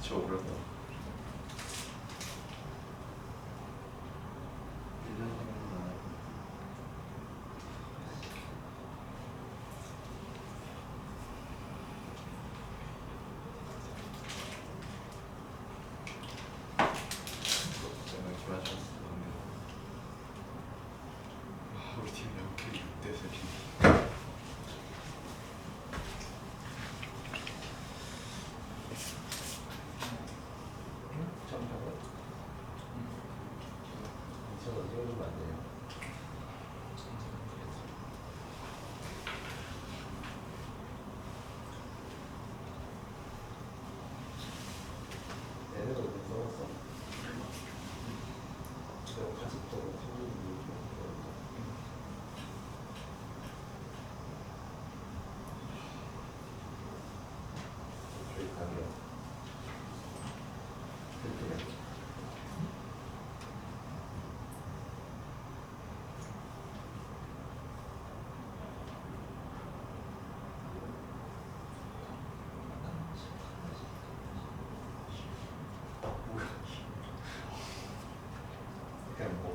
S4: 저 그렇다. 1년 생각나. 정말 좋아졌어. 우리 팀 이렇게 6대 3. 저거 찍어주면 안 돼요? 얘네도 왜 써봤어? 내가 가식적으로 챙기는 저희 가게요. 그렇게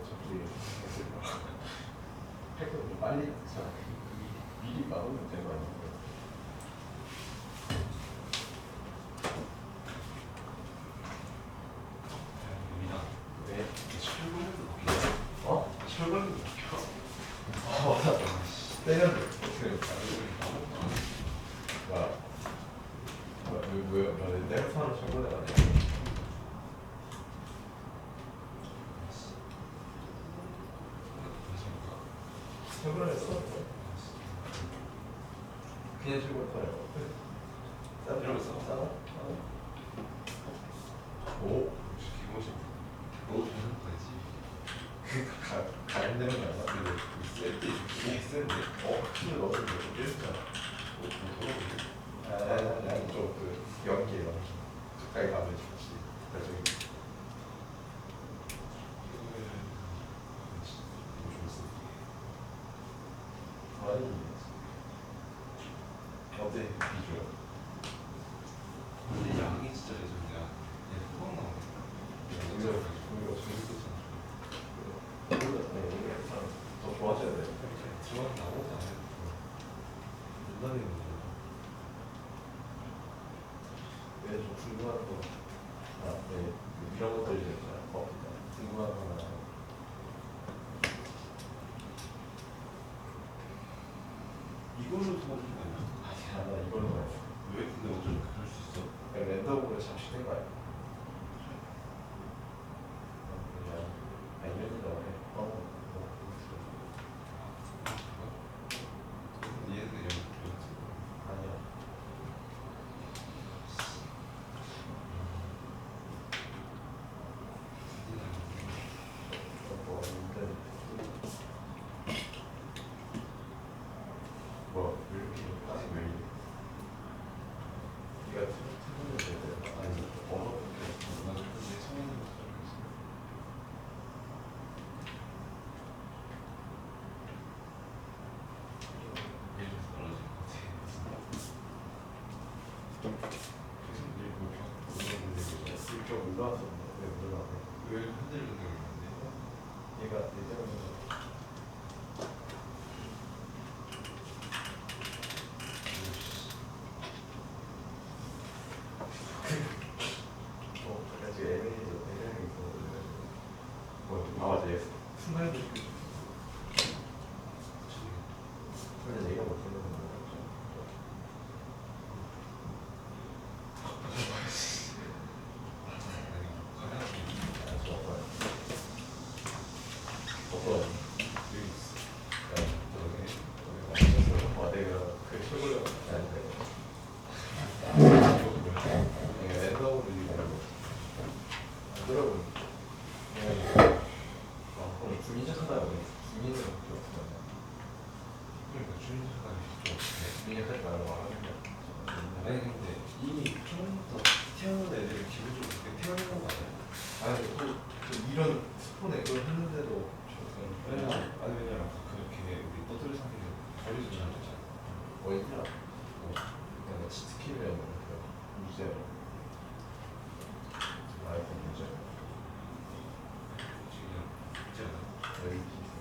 S4: 저쪽에 할 거면 좀 빨리 자 미리 막으면 되는 거 아닙니까? 왜? 어? 맞아. 때렸네. 왜 내가 사는 철거대 아니야? 철거대 써? 그냥 철거대 써요. 싸? 싸? 오? 가야 되는 거 아니야? 이게 센데? 키를 넣어주면 좀 일잖아. 아니 좀그 연기 가까이 가면 좋지. 나중에 아니 어때 비주얼?
S2: 근데 양이 진짜 예전이야. 얘 후방 나오네.
S4: 우리가 재밌었잖아. 우리가 더 좋아져야 돼.
S2: 들어가서 나오고 안 해. 옛날에
S4: 좀 궁금한 거, 이런 것들 있잖아. 궁금한 거나.
S2: 이걸로 도와준 거 아니야?
S4: 나 이걸로 해.
S2: 왜 근데 어쩜 그럴 수 있어?
S4: 랜덤으로 잠시 된 거 아니야? 그냥 알면서 해.
S2: 얘는 그냥 좋았지.
S4: 아니야. 왜 이렇게 아직 왜 이래? 네가 틀리면 돼. 아니,
S2: 나도 근데 성인은 얘를 떨어진 것 같아. 계속 밀고
S4: 슬쩍 올라왔었는데 왜 올라왔네?
S2: 왜 흔들리는 게 있는데?
S4: 얘가 예전에 약간 지금 애매해서 있었는데 맞아 얘 순간도 근데 얘가 못하는 건 뭐였죠? 내가 그 최고로 랜덤으로 이기고 여러분 오늘 군인 척한다고 군인은 어떻게
S2: 그러니까 주인 사람이 좀
S4: 군인 하지 말라고 하는
S2: 아니 근데 이미 처음부터 태어난 애들이 기본적으로 그렇게 태어난 거 아니야?
S4: 아니 또 이런 스폰에 그걸 했는데도
S2: 왜냐면 그렇게 우리 떠들 상대를 버리지 않았잖아.
S4: 어디더라? 그냥 치트키면 무죄 아이폰 무죄
S2: 지금 있잖아.
S4: 여기 진짜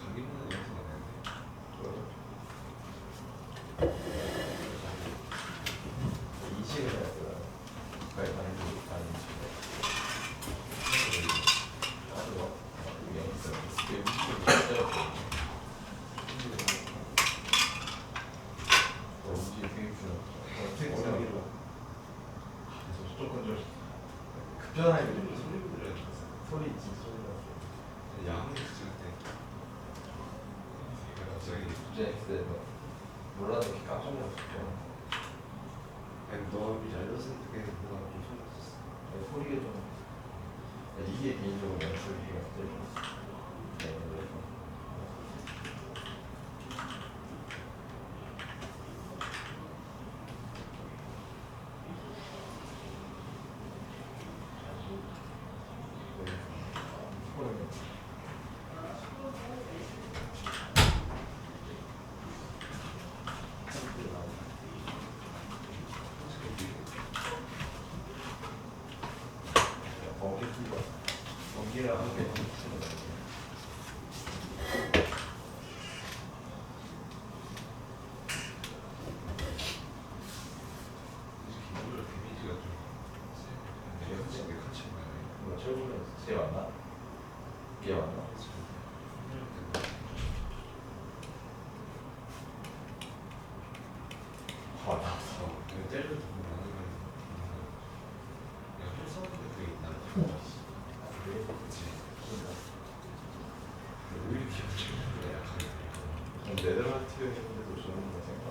S2: 가기는 영상 안 했는데.
S4: 이식을 했어요. 빨리 가는 게 아닌 아주 막 영상 이게 움직이 되게 부러워. 그래서 조금 급변하게 좀 소리 진짜 소리 났어요.
S2: 양이 진짜 그때 갑자기
S4: 주제 X에서 몰라도 이렇게 깜짝 놀랐었죠.
S2: 아니 너이 알렸을 때 뭔가 좀 소리났었어.
S4: 소리가 좀 이게 개인적으로 연출이가 제일 좋았어. 그래서 하게
S2: 오히려 데미지가 좀 되게 확실하게 같이 나요.
S4: 뭐 최고면 쟤 맞나? 걔 맞나? 아 나왔어.
S2: 그냥 때려도 나는 그냥 활성화 되게 있나 봐. 그치. 오히려 기분이 약하게
S4: 네덜란드 했는데도 좋은 거 생각.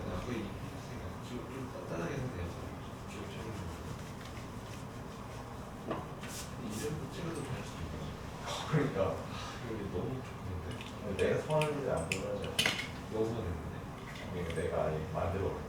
S2: 나 거의 좀 단단하게 생각해서 좀 이름도 찍어도 될 수도 있고.
S4: 그러니까
S2: 여기 너무 좋은데?
S4: 내가 선을 안 보여줘.
S2: 너무 했는데.
S4: 내가 아예 만들어.